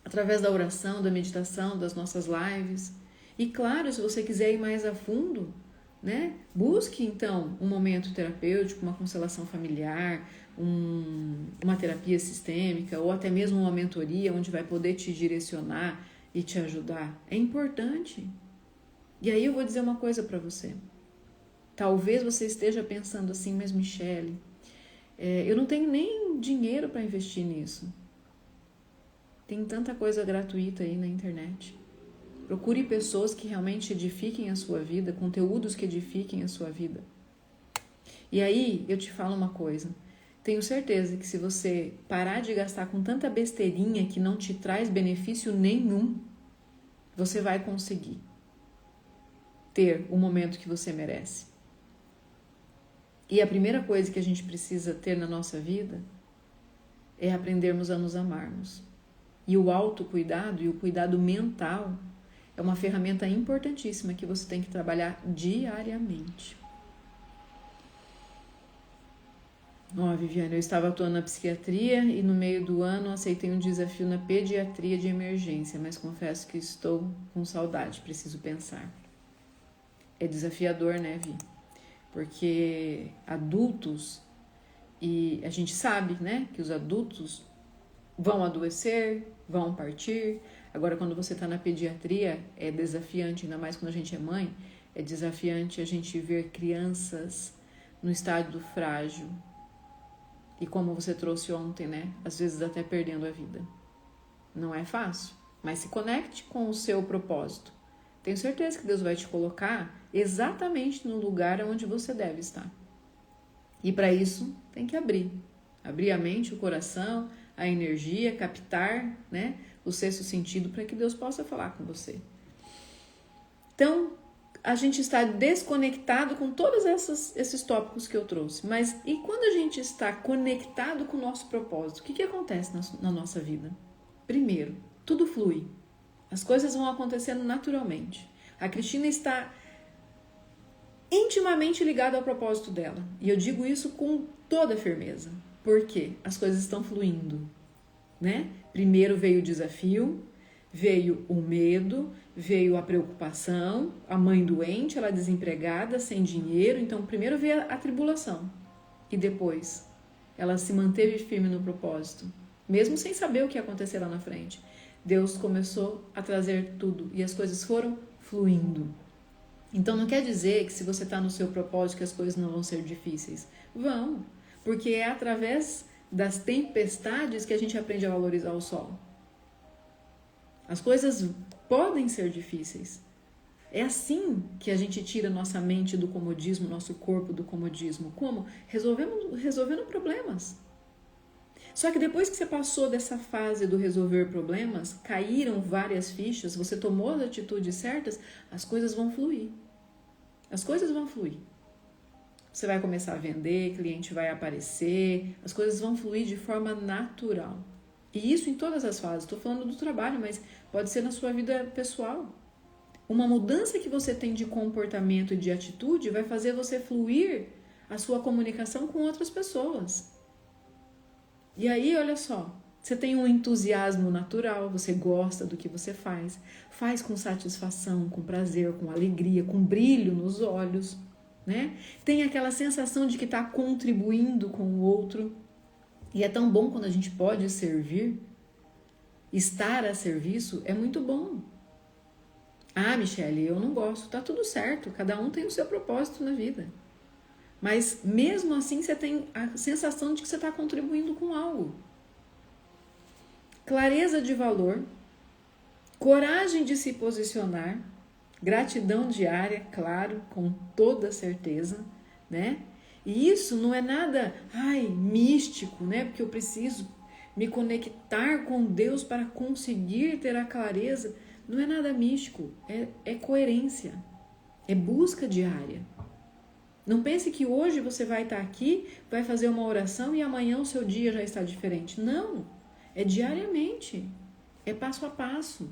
Através da oração, da meditação, das nossas lives. E claro, se você quiser ir mais a fundo, né? Busque então um momento terapêutico, uma constelação familiar, uma terapia sistêmica ou até mesmo uma mentoria onde vai poder te direcionar e te ajudar. É importante. E aí eu vou dizer uma coisa para você. Talvez você esteja pensando assim, mas Michele, eu não tenho nem dinheiro para investir nisso. Tem tanta coisa gratuita aí na internet. Procure pessoas que realmente edifiquem a sua vida, conteúdos que edifiquem a sua vida. E aí eu te falo uma coisa. Tenho certeza que se você parar de gastar com tanta besteirinha que não te traz benefício nenhum, você vai conseguir ter o momento que você merece. E a primeira coisa que a gente precisa ter na nossa vida é aprendermos a nos amarmos. E o autocuidado e o cuidado mental é uma ferramenta importantíssima que você tem que trabalhar diariamente. Ó, Viviane, eu estava atuando na psiquiatria e no meio do ano aceitei um desafio na pediatria de emergência, mas confesso que estou com saudade, preciso pensar. É desafiador, né, Vi? Porque adultos, e a gente sabe, né, que os adultos vão adoecer, vão partir. Agora, quando você está na pediatria, é desafiante, ainda mais quando a gente é mãe, é desafiante a gente ver crianças no estádio frágil. E como você trouxe ontem, né? Às vezes até perdendo a vida. Não é fácil, mas se conecte com o seu propósito. Tenho certeza que Deus vai te colocar exatamente no lugar onde você deve estar. E para isso, tem que abrir. Abrir a mente, o coração, a energia, captar, né, o sexto sentido para que Deus possa falar com você. Então, a gente está desconectado com todos esses tópicos que eu trouxe. Mas e quando a gente está conectado com o nosso propósito, o que acontece na nossa vida? Primeiro, tudo flui. As coisas vão acontecendo naturalmente. A Cristina está intimamente ligada ao propósito dela. E eu digo isso com toda firmeza. Por quê? As coisas estão fluindo. né? Primeiro veio o desafio, veio o medo, veio a preocupação, a mãe doente, ela desempregada, sem dinheiro. Então, primeiro veio a tribulação e depois ela se manteve firme no propósito, mesmo sem saber o que ia acontecer lá na frente. Deus começou a trazer tudo e as coisas foram fluindo. Então, não quer dizer que se você está no seu propósito que as coisas não vão ser difíceis. Vão, porque é através das tempestades que a gente aprende a valorizar o sol. As coisas podem ser difíceis. É assim que a gente tira nossa mente do comodismo, nosso corpo do comodismo. Como? Resolvendo problemas. Só que depois que você passou dessa fase do resolver problemas, caíram várias fichas, você tomou as atitudes certas, as coisas vão fluir. As coisas vão fluir. Você vai começar a vender, cliente vai aparecer, as coisas vão fluir de forma natural. E isso em todas as fases. Estou falando do trabalho, mas pode ser na sua vida pessoal. Uma mudança que você tem de comportamento e de atitude vai fazer você fluir a sua comunicação com outras pessoas. E aí, olha só, você tem um entusiasmo natural, você gosta do que você faz com satisfação, com prazer, com alegria, com brilho nos olhos, né? Tem aquela sensação de que está contribuindo com o outro. E é tão bom quando a gente pode servir. Estar a serviço é muito bom. Ah, Michele, eu não gosto. Tá tudo certo, cada um tem o seu propósito na vida. Mas mesmo assim você tem a sensação de que você está contribuindo com algo. Clareza de valor, coragem de se posicionar, gratidão diária, claro, com toda certeza, né? E isso não é nada, místico, né? Porque eu preciso me conectar com Deus para conseguir ter a clareza. Não é nada místico, é coerência, é busca diária. Não pense que hoje você vai estar aqui, vai fazer uma oração e amanhã o seu dia já está diferente. Não, é diariamente, é passo a passo.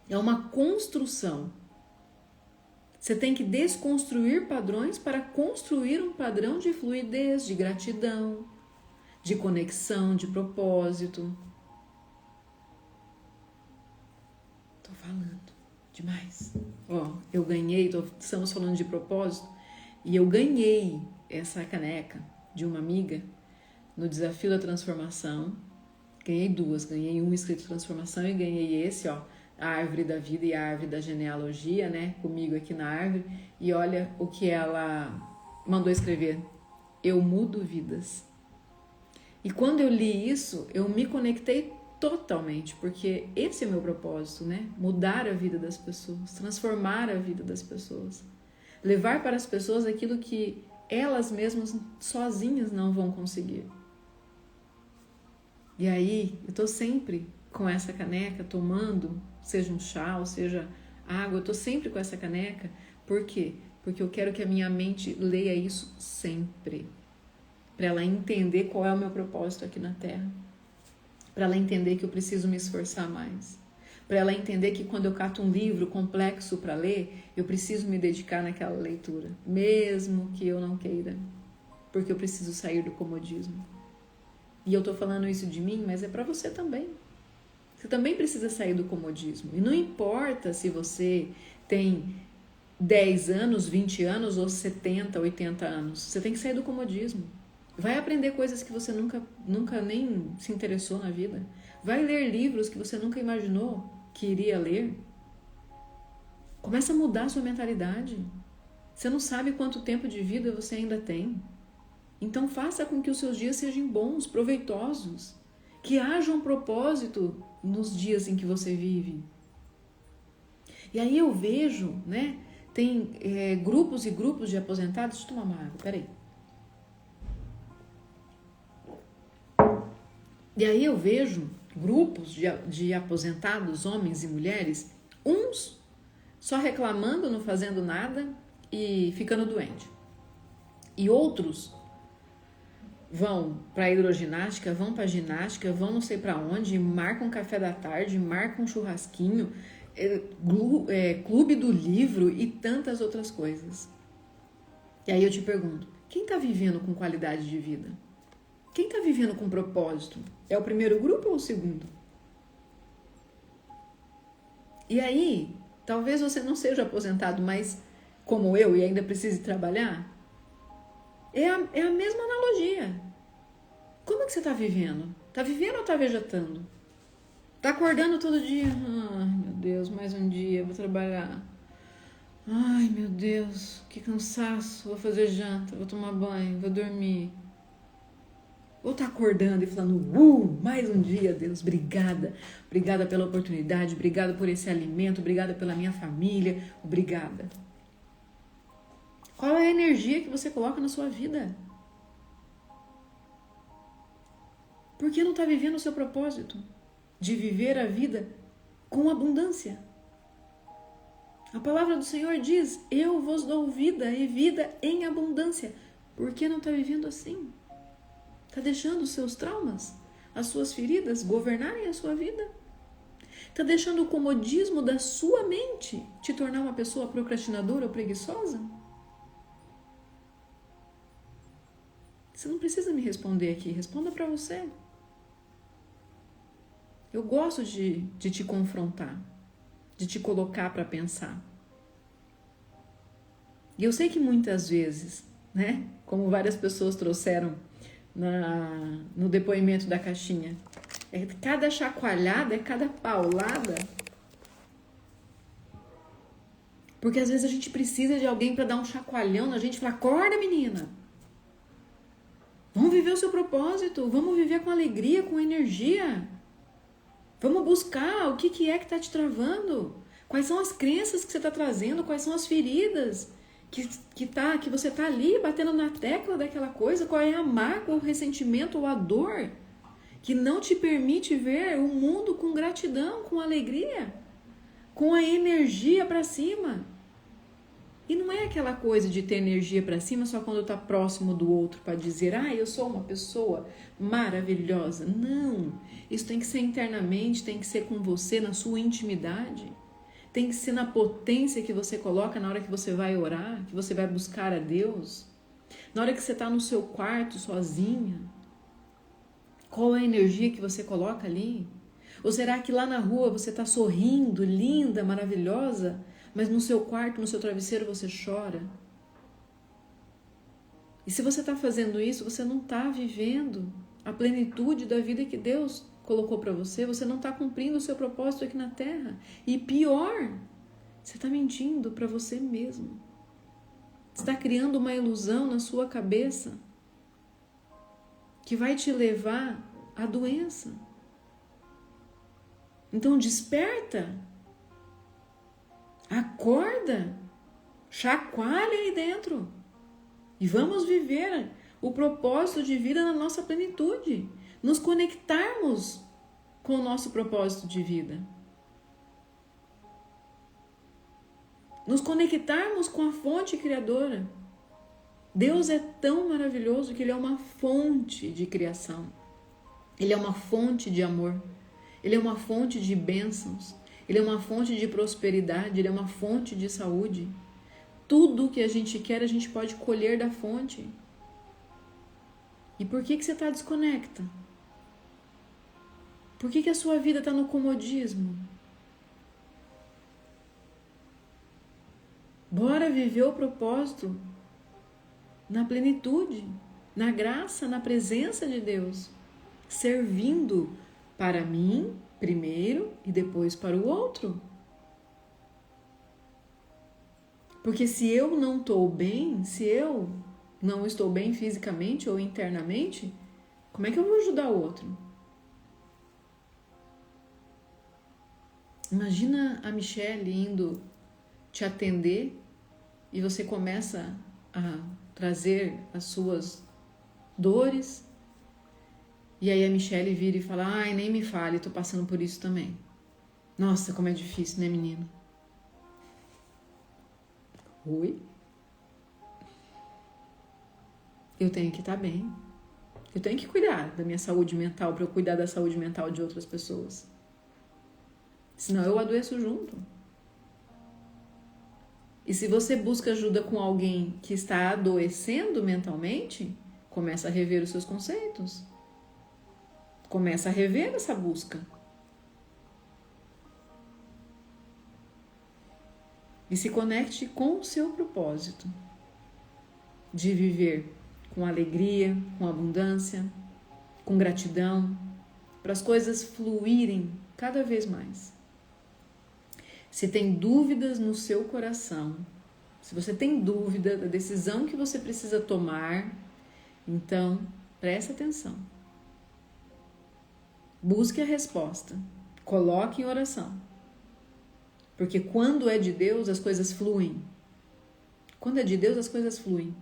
É uma construção. Você tem que desconstruir padrões para construir um padrão de fluidez, de gratidão, de conexão, de propósito. Tô falando demais. Eu ganhei, estamos falando de propósito, e eu ganhei essa caneca de uma amiga no Desafio da Transformação. Ganhei duas, ganhei um escrito transformação e ganhei esse, a árvore da vida e a árvore da genealogia, né? Comigo aqui na árvore. E olha o que ela mandou escrever. Eu mudo vidas. E quando eu li isso, eu me conectei totalmente, porque esse é o meu propósito, né? Mudar a vida das pessoas, transformar a vida das pessoas. Levar para as pessoas aquilo que elas mesmas sozinhas não vão conseguir. E aí, eu tô sempre com essa caneca tomando, seja um chá ou seja água, eu tô sempre com essa caneca. Por quê? Porque eu quero que a minha mente leia isso sempre. Para ela entender qual é o meu propósito aqui na Terra. Para ela entender que eu preciso me esforçar mais. Para ela entender que quando eu cato um livro complexo para ler, eu preciso me dedicar naquela leitura, mesmo que eu não queira, porque eu preciso sair do comodismo. E eu tô falando isso de mim, mas é para você também. Você também precisa sair do comodismo. E não importa se você tem 10 anos, 20 anos ou 70, 80 anos. Você tem que sair do comodismo. Vai aprender coisas que você nunca nem se interessou na vida. Vai ler livros que você nunca imaginou que iria ler. Começa a mudar a sua mentalidade. Você não sabe quanto tempo de vida você ainda tem. Então faça com que os seus dias sejam bons, proveitosos. Que haja um propósito nos dias em que você vive. E aí eu vejo, né? Tem grupos e grupos de aposentados. Deixa eu tomar uma água, peraí. E aí eu vejo grupos de aposentados, homens e mulheres, uns só reclamando, não fazendo nada e ficando doente. E outros vão para a hidroginástica, vão para a ginástica, vão não sei para onde, marcam café da tarde, marcam churrasquinho, clube do livro e tantas outras coisas. E aí eu te pergunto, quem está vivendo com qualidade de vida? Quem está vivendo com propósito? É o primeiro grupo ou o segundo? E aí, talvez você não seja aposentado, mas como eu e ainda precise trabalhar, é a mesma analogia. Como é que você está vivendo? Está vivendo ou está vegetando? Está acordando todo dia? Ai, meu Deus, mais um dia, vou trabalhar. Ai, meu Deus, que cansaço. Vou fazer janta, vou tomar banho, vou dormir. Ou tá acordando e falando, mais um dia, Deus, obrigada. Obrigada pela oportunidade, obrigada por esse alimento, obrigada pela minha família, obrigada. Qual é a energia que você coloca na sua vida? Por que não está vivendo o seu propósito? De viver a vida com abundância. A palavra do Senhor diz, eu vos dou vida e vida em abundância. Por que não está vivendo assim? Está deixando os seus traumas, as suas feridas governarem a sua vida? Está deixando o comodismo da sua mente te tornar uma pessoa procrastinadora ou preguiçosa? Você não precisa me responder aqui, responda para você. Eu gosto de te confrontar, de te colocar para pensar. E eu sei que muitas vezes, né, como várias pessoas trouxeram no depoimento da caixinha, cada chacoalhada, cada paulada, porque às vezes a gente precisa de alguém para dar um chacoalhão na gente e falar, acorda menina, vamos viver o seu propósito, vamos viver com alegria, com energia, vamos buscar o que é que está te travando, quais são as crenças que você está trazendo, quais são as feridas que você está ali batendo na tecla daquela coisa, qual é a mágoa, o ressentimento ou a dor que não te permite ver o mundo com gratidão, com alegria, com a energia para cima. E não é aquela coisa de ter energia para cima só quando está próximo do outro para dizer, eu sou uma pessoa maravilhosa. Não, isso tem que ser internamente, tem que ser com você, na sua intimidade. Tem que ser na potência que você coloca na hora que você vai orar, que você vai buscar a Deus. Na hora que você está no seu quarto sozinha. Qual é a energia que você coloca ali? Ou será que lá na rua você está sorrindo, linda, maravilhosa, mas no seu quarto, no seu travesseiro você chora? E se você está fazendo isso, você não está vivendo a plenitude da vida que Deus colocou para você, você não está cumprindo o seu propósito aqui na Terra. E pior, você está mentindo para você mesmo. Você está criando uma ilusão na sua cabeça que vai te levar à doença. Então desperta, acorda, chacoalha aí dentro e vamos viver o propósito de vida na nossa plenitude. Nos conectarmos com o nosso propósito de vida. Nos conectarmos com a fonte criadora. Deus é tão maravilhoso que Ele é uma fonte de criação. Ele é uma fonte de amor. Ele é uma fonte de bênçãos. Ele é uma fonte de prosperidade. Ele é uma fonte de saúde. Tudo que a gente quer, a gente pode colher da fonte. E por que você está desconecta? Por que a sua vida está no comodismo? Bora viver o propósito na plenitude, na graça, na presença de Deus, servindo para mim primeiro e depois para o outro. Porque se eu não estou bem, se eu não estou bem fisicamente ou internamente, como é que eu vou ajudar o outro? Imagina a Michelle indo te atender e você começa a trazer as suas dores e aí a Michelle vira e fala, nem me fale, tô passando por isso também. Nossa, como é difícil, né, menino? Oi? Eu tenho que estar bem. Eu tenho que cuidar da minha saúde mental para eu cuidar da saúde mental de outras pessoas. Senão eu adoeço junto. E se você busca ajuda com alguém que está adoecendo mentalmente, Começa a rever os seus conceitos. Começa a rever essa busca. E se conecte com o seu propósito de viver com alegria, com abundância, com gratidão, para as coisas fluírem cada vez mais. Se tem dúvidas no seu coração, se você tem dúvida da decisão que você precisa tomar, então preste atenção. Busque a resposta, coloque em oração. Porque quando é de Deus, as coisas fluem. Quando é de Deus, as coisas fluem.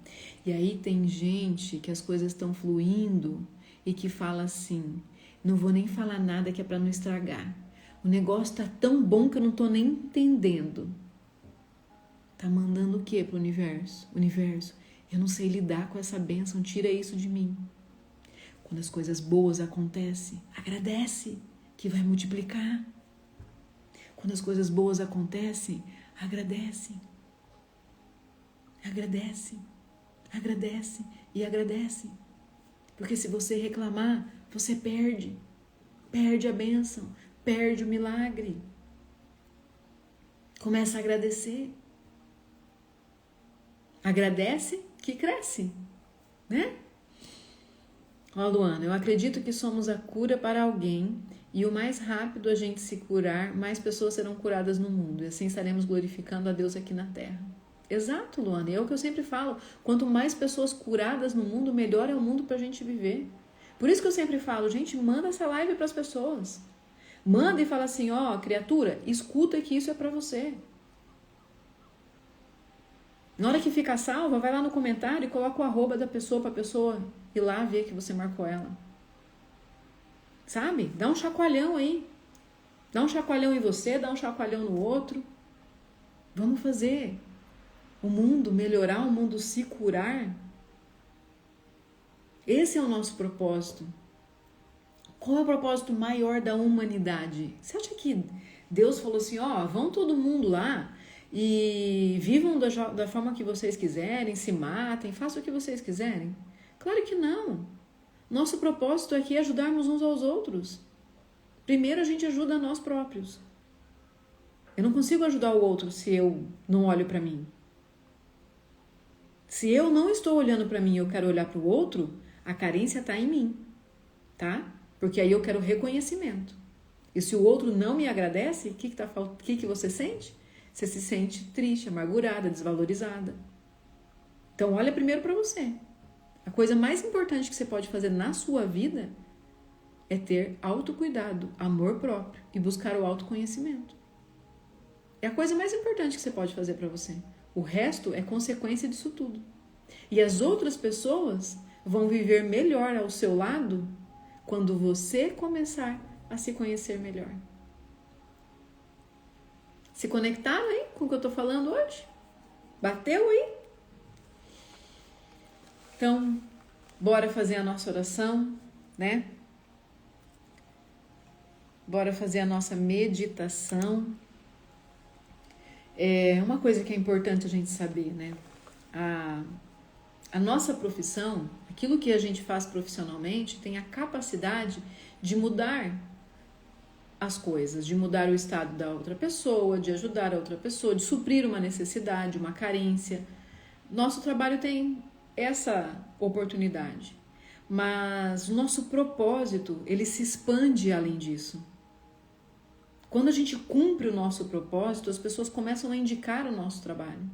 E aí tem gente que as coisas estão fluindo e que fala assim, não vou nem falar nada que é para não estragar. O negócio tá tão bom que eu não tô nem entendendo. Tá mandando o quê pro universo? Universo, eu não sei lidar com essa bênção, tira isso de mim. Quando as coisas boas acontecem, agradece, que vai multiplicar. Quando as coisas boas acontecem, agradece. Agradece, agradece e agradece. Porque se você reclamar, você perde. Perde a bênção, perde o milagre. Começa a agradecer. Agradece que cresce, né? Ó, Luana, eu acredito que somos a cura para alguém e o mais rápido a gente se curar, mais pessoas serão curadas no mundo e assim estaremos glorificando a Deus aqui na Terra. Exato, Luana, é o que eu sempre falo, quanto mais pessoas curadas no mundo, melhor é o mundo pra gente viver. Por isso que eu sempre falo, gente, manda essa live pras pessoas. Manda e fala assim, ó, criatura, escuta que isso é pra você. Na hora que fica salva, vai lá no comentário e coloca o arroba da pessoa pra pessoa ir lá ver que você marcou ela. Sabe? Dá um chacoalhão aí. Dá um chacoalhão em você, dá um chacoalhão no outro. Vamos fazer o mundo melhorar, o mundo se curar. Esse é o nosso propósito. Qual é o propósito maior da humanidade? Você acha que Deus falou assim, ó, vão todo mundo lá e vivam da forma que vocês quiserem, se matem, façam o que vocês quiserem? Claro que não. Nosso propósito aqui é ajudarmos uns aos outros. Primeiro a gente ajuda a nós próprios. Eu não consigo ajudar o outro se eu não olho para mim. Se eu não estou olhando para mim e eu quero olhar para o outro, a carência está em mim, tá? Porque aí eu quero reconhecimento. E se o outro não me agradece, o que você sente? Você se sente triste, amargurada, desvalorizada. Então olha primeiro para você. A coisa mais importante que você pode fazer na sua vida é ter autocuidado, amor próprio e buscar o autoconhecimento. É a coisa mais importante que você pode fazer para você. O resto é consequência disso tudo. E as outras pessoas vão viver melhor ao seu lado quando você começar a se conhecer melhor. Se conectaram aí com o que eu estou falando hoje? Bateu aí? Então, bora fazer a nossa oração, né? Bora fazer a nossa meditação. É uma coisa que é importante a gente saber, né? A nossa profissão, aquilo que a gente faz profissionalmente, tem a capacidade de mudar as coisas, de mudar o estado da outra pessoa, de ajudar a outra pessoa, de suprir uma necessidade, uma carência. Nosso trabalho tem essa oportunidade, mas o nosso propósito, ele se expande além disso. Quando a gente cumpre o nosso propósito, as pessoas começam a indicar o nosso trabalho.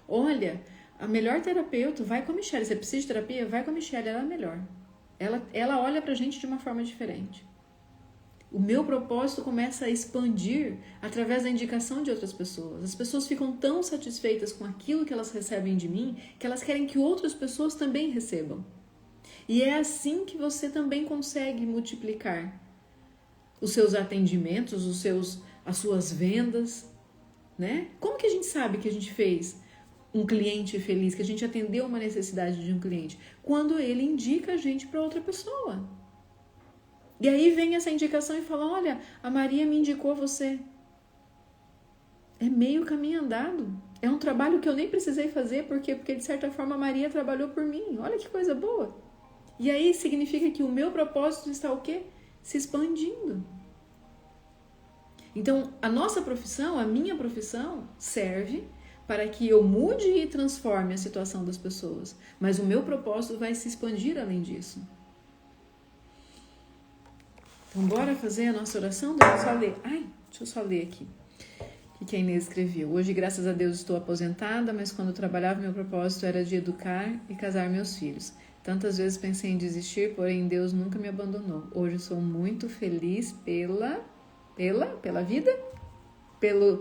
Olha, a melhor terapeuta, vai com a Michelle. Você precisa de terapia? Vai com a Michelle, ela é a melhor. Ela olha pra gente de uma forma diferente. O meu propósito começa a expandir através da indicação de outras pessoas. As pessoas ficam tão satisfeitas com aquilo que elas recebem de mim, que elas querem que outras pessoas também recebam. E é assim que você também consegue multiplicar os seus atendimentos, as suas vendas, né? Como que a gente sabe que a gente fez um cliente feliz, que a gente atendeu uma necessidade de um cliente? Quando ele indica a gente para outra pessoa. E aí vem essa indicação e fala, olha, a Maria me indicou você. É meio caminho andado. É um trabalho que eu nem precisei fazer, porque de certa forma a Maria trabalhou por mim. Olha que coisa boa. E aí significa que o meu propósito está o quê? Se expandindo. Então, a nossa profissão, a minha profissão, serve para que eu mude e transforme a situação das pessoas. Mas o meu propósito vai se expandir além disso. Então, bora fazer a nossa oração? Deixa eu só ler. Deixa eu só ler aqui o que a Inês escreveu. Hoje, graças a Deus, estou aposentada, mas quando eu trabalhava, meu propósito era de educar e casar meus filhos. Tantas vezes pensei em desistir, porém Deus nunca me abandonou. Hoje sou muito feliz pela vida,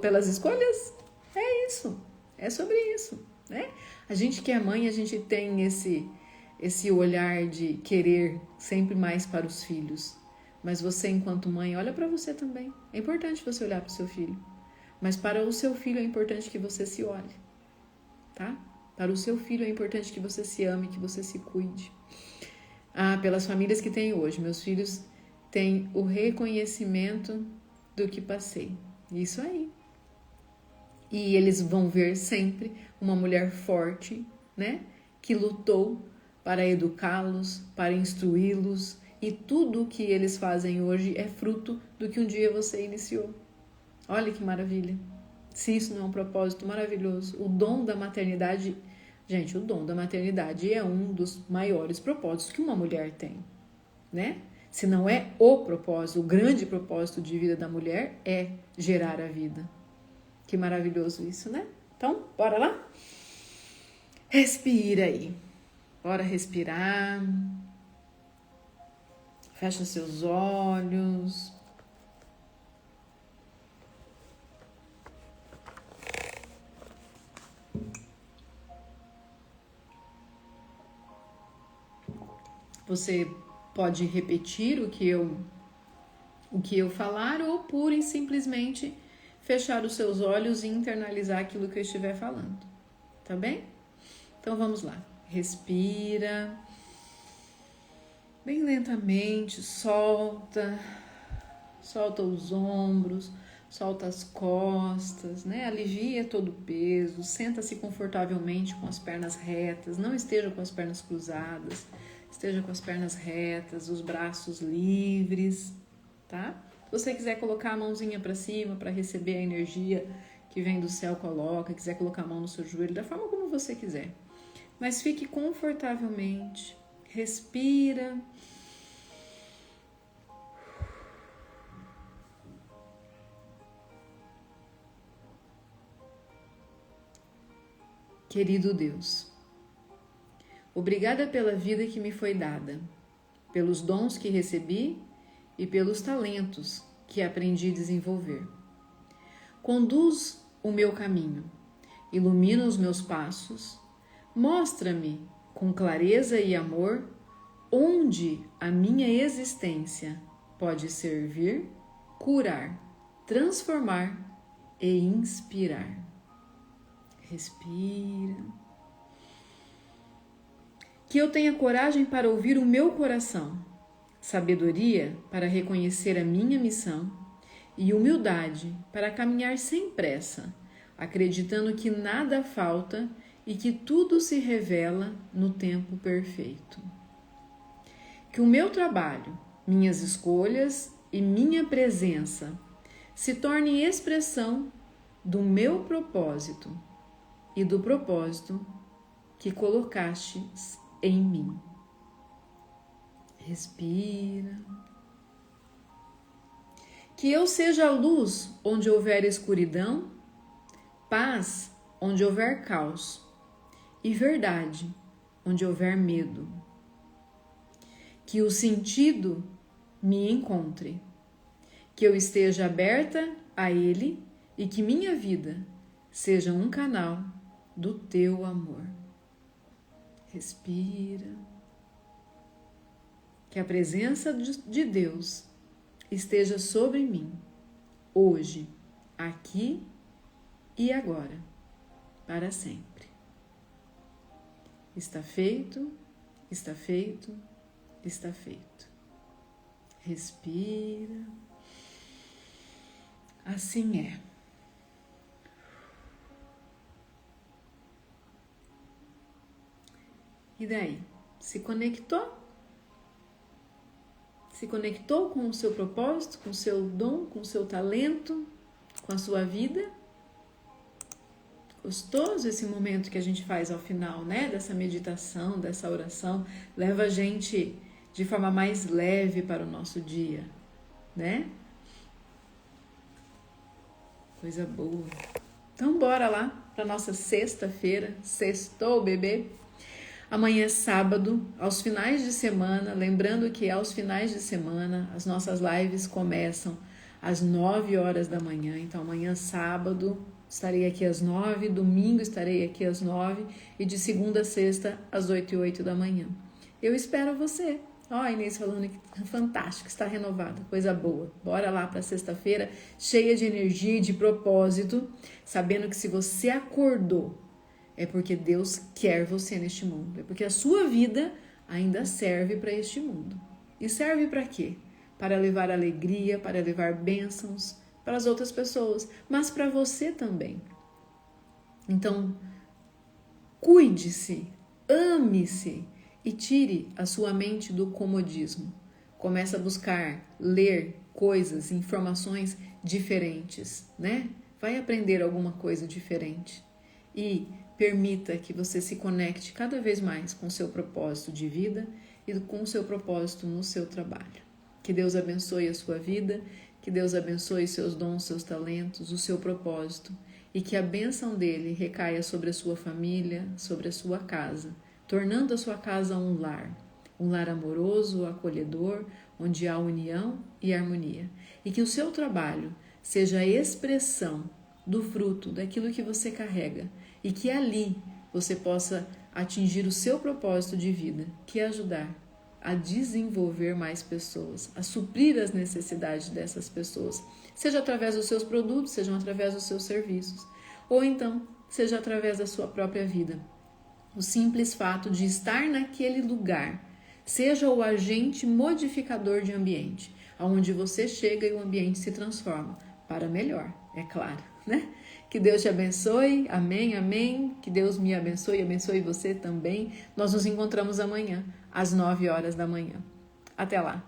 pelas escolhas. É isso, é sobre isso, né? A gente que é mãe, a gente tem esse olhar de querer sempre mais para os filhos. Mas você, enquanto mãe, olha para você também. É importante você olhar para o seu filho. Mas para o seu filho é importante que você se olhe, tá? Para o seu filho é importante que você se ame, que você se cuide. Pelas famílias que tem hoje, meus filhos têm o reconhecimento do que passei. Isso aí. E eles vão ver sempre uma mulher forte, né? Que lutou para educá-los, para instruí-los. E tudo o que eles fazem hoje é fruto do que um dia você iniciou. Olha que maravilha. Se isso não é um propósito maravilhoso. O dom da maternidade, gente, o dom da maternidade é um dos maiores propósitos que uma mulher tem, né? Se não é o propósito, o grande propósito de vida da mulher é gerar a vida. Que maravilhoso isso, né? Então, bora lá? Respira aí. Bora respirar. Fecha seus olhos. Você pode repetir o que eu falar ou pura e simplesmente fechar os seus olhos e internalizar aquilo que eu estiver falando. Tá bem? Então vamos lá. Respira. Bem lentamente, solta os ombros, solta as costas, né? Alivia todo o peso, senta-se confortavelmente com as pernas retas, não esteja com as pernas cruzadas, esteja com as pernas retas, os braços livres, tá? Se você quiser colocar a mãozinha para cima para receber a energia que vem do céu, coloca, quiser colocar a mão no seu joelho, da forma como você quiser. Mas fique confortavelmente, respira. Querido Deus, obrigada pela vida que me foi dada, pelos dons que recebi e pelos talentos que aprendi a desenvolver. Conduz o meu caminho, ilumina os meus passos, mostra-me com clareza e amor onde a minha existência pode servir, curar, transformar e inspirar. Respira. Que eu tenha coragem para ouvir o meu coração, sabedoria para reconhecer a minha missão e humildade para caminhar sem pressa, acreditando que nada falta e que tudo se revela no tempo perfeito. Que o meu trabalho, minhas escolhas e minha presença se tornem expressão do meu propósito e do propósito que colocastes em mim. Respira. Que eu seja a luz onde houver escuridão, paz onde houver caos e verdade onde houver medo. Que o sentido me encontre, que eu esteja aberta a ele e que minha vida seja um canal do teu amor. Respira. Que a presença de Deus esteja sobre mim, hoje, aqui e agora, para sempre. Está feito, está feito, está feito. Respira. Assim é. E daí? Se conectou? Se conectou com o seu propósito, com o seu dom, com o seu talento, com a sua vida? Gostoso esse momento que a gente faz ao final, né? Dessa meditação, dessa oração. Leva a gente de forma mais leve para o nosso dia, né? Coisa boa. Então bora lá para nossa sexta-feira. Sextou, bebê? Amanhã é sábado, aos finais de semana, lembrando que aos finais de semana as nossas lives começam às 9 horas da manhã. Então amanhã sábado estarei aqui às 9, domingo estarei aqui às 9 e de segunda a sexta às 8 e 8 da manhã. Eu espero você. Ó, a Inês falando que fantástico, está renovada, coisa boa. Bora lá para sexta-feira, cheia de energia e de propósito, sabendo que se você acordou, é porque Deus quer você neste mundo. É porque a sua vida ainda serve para este mundo. E serve para quê? Para levar alegria, para levar bênçãos para as outras pessoas, mas para você também. Então, cuide-se, ame-se e tire a sua mente do comodismo. Comece a buscar, ler coisas, informações diferentes, né? Vai aprender alguma coisa diferente. E permita que você se conecte cada vez mais com o seu propósito de vida e com o seu propósito no seu trabalho. Que Deus abençoe a sua vida, que Deus abençoe seus dons, seus talentos, o seu propósito e que a bênção dele recaia sobre a sua família, sobre a sua casa, tornando a sua casa um lar amoroso, acolhedor, onde há união e harmonia. E que o seu trabalho seja a expressão do fruto daquilo que você carrega e que ali você possa atingir o seu propósito de vida, que é ajudar a desenvolver mais pessoas, a suprir as necessidades dessas pessoas, seja através dos seus produtos, seja através dos seus serviços, ou então seja através da sua própria vida. O simples fato de estar naquele lugar, seja o agente modificador de ambiente, aonde você chega e o ambiente se transforma para melhor, é claro, né? Que Deus te abençoe, amém, amém. Que Deus me abençoe, abençoe você também. Nós nos encontramos amanhã, às 9 horas da manhã. Até lá.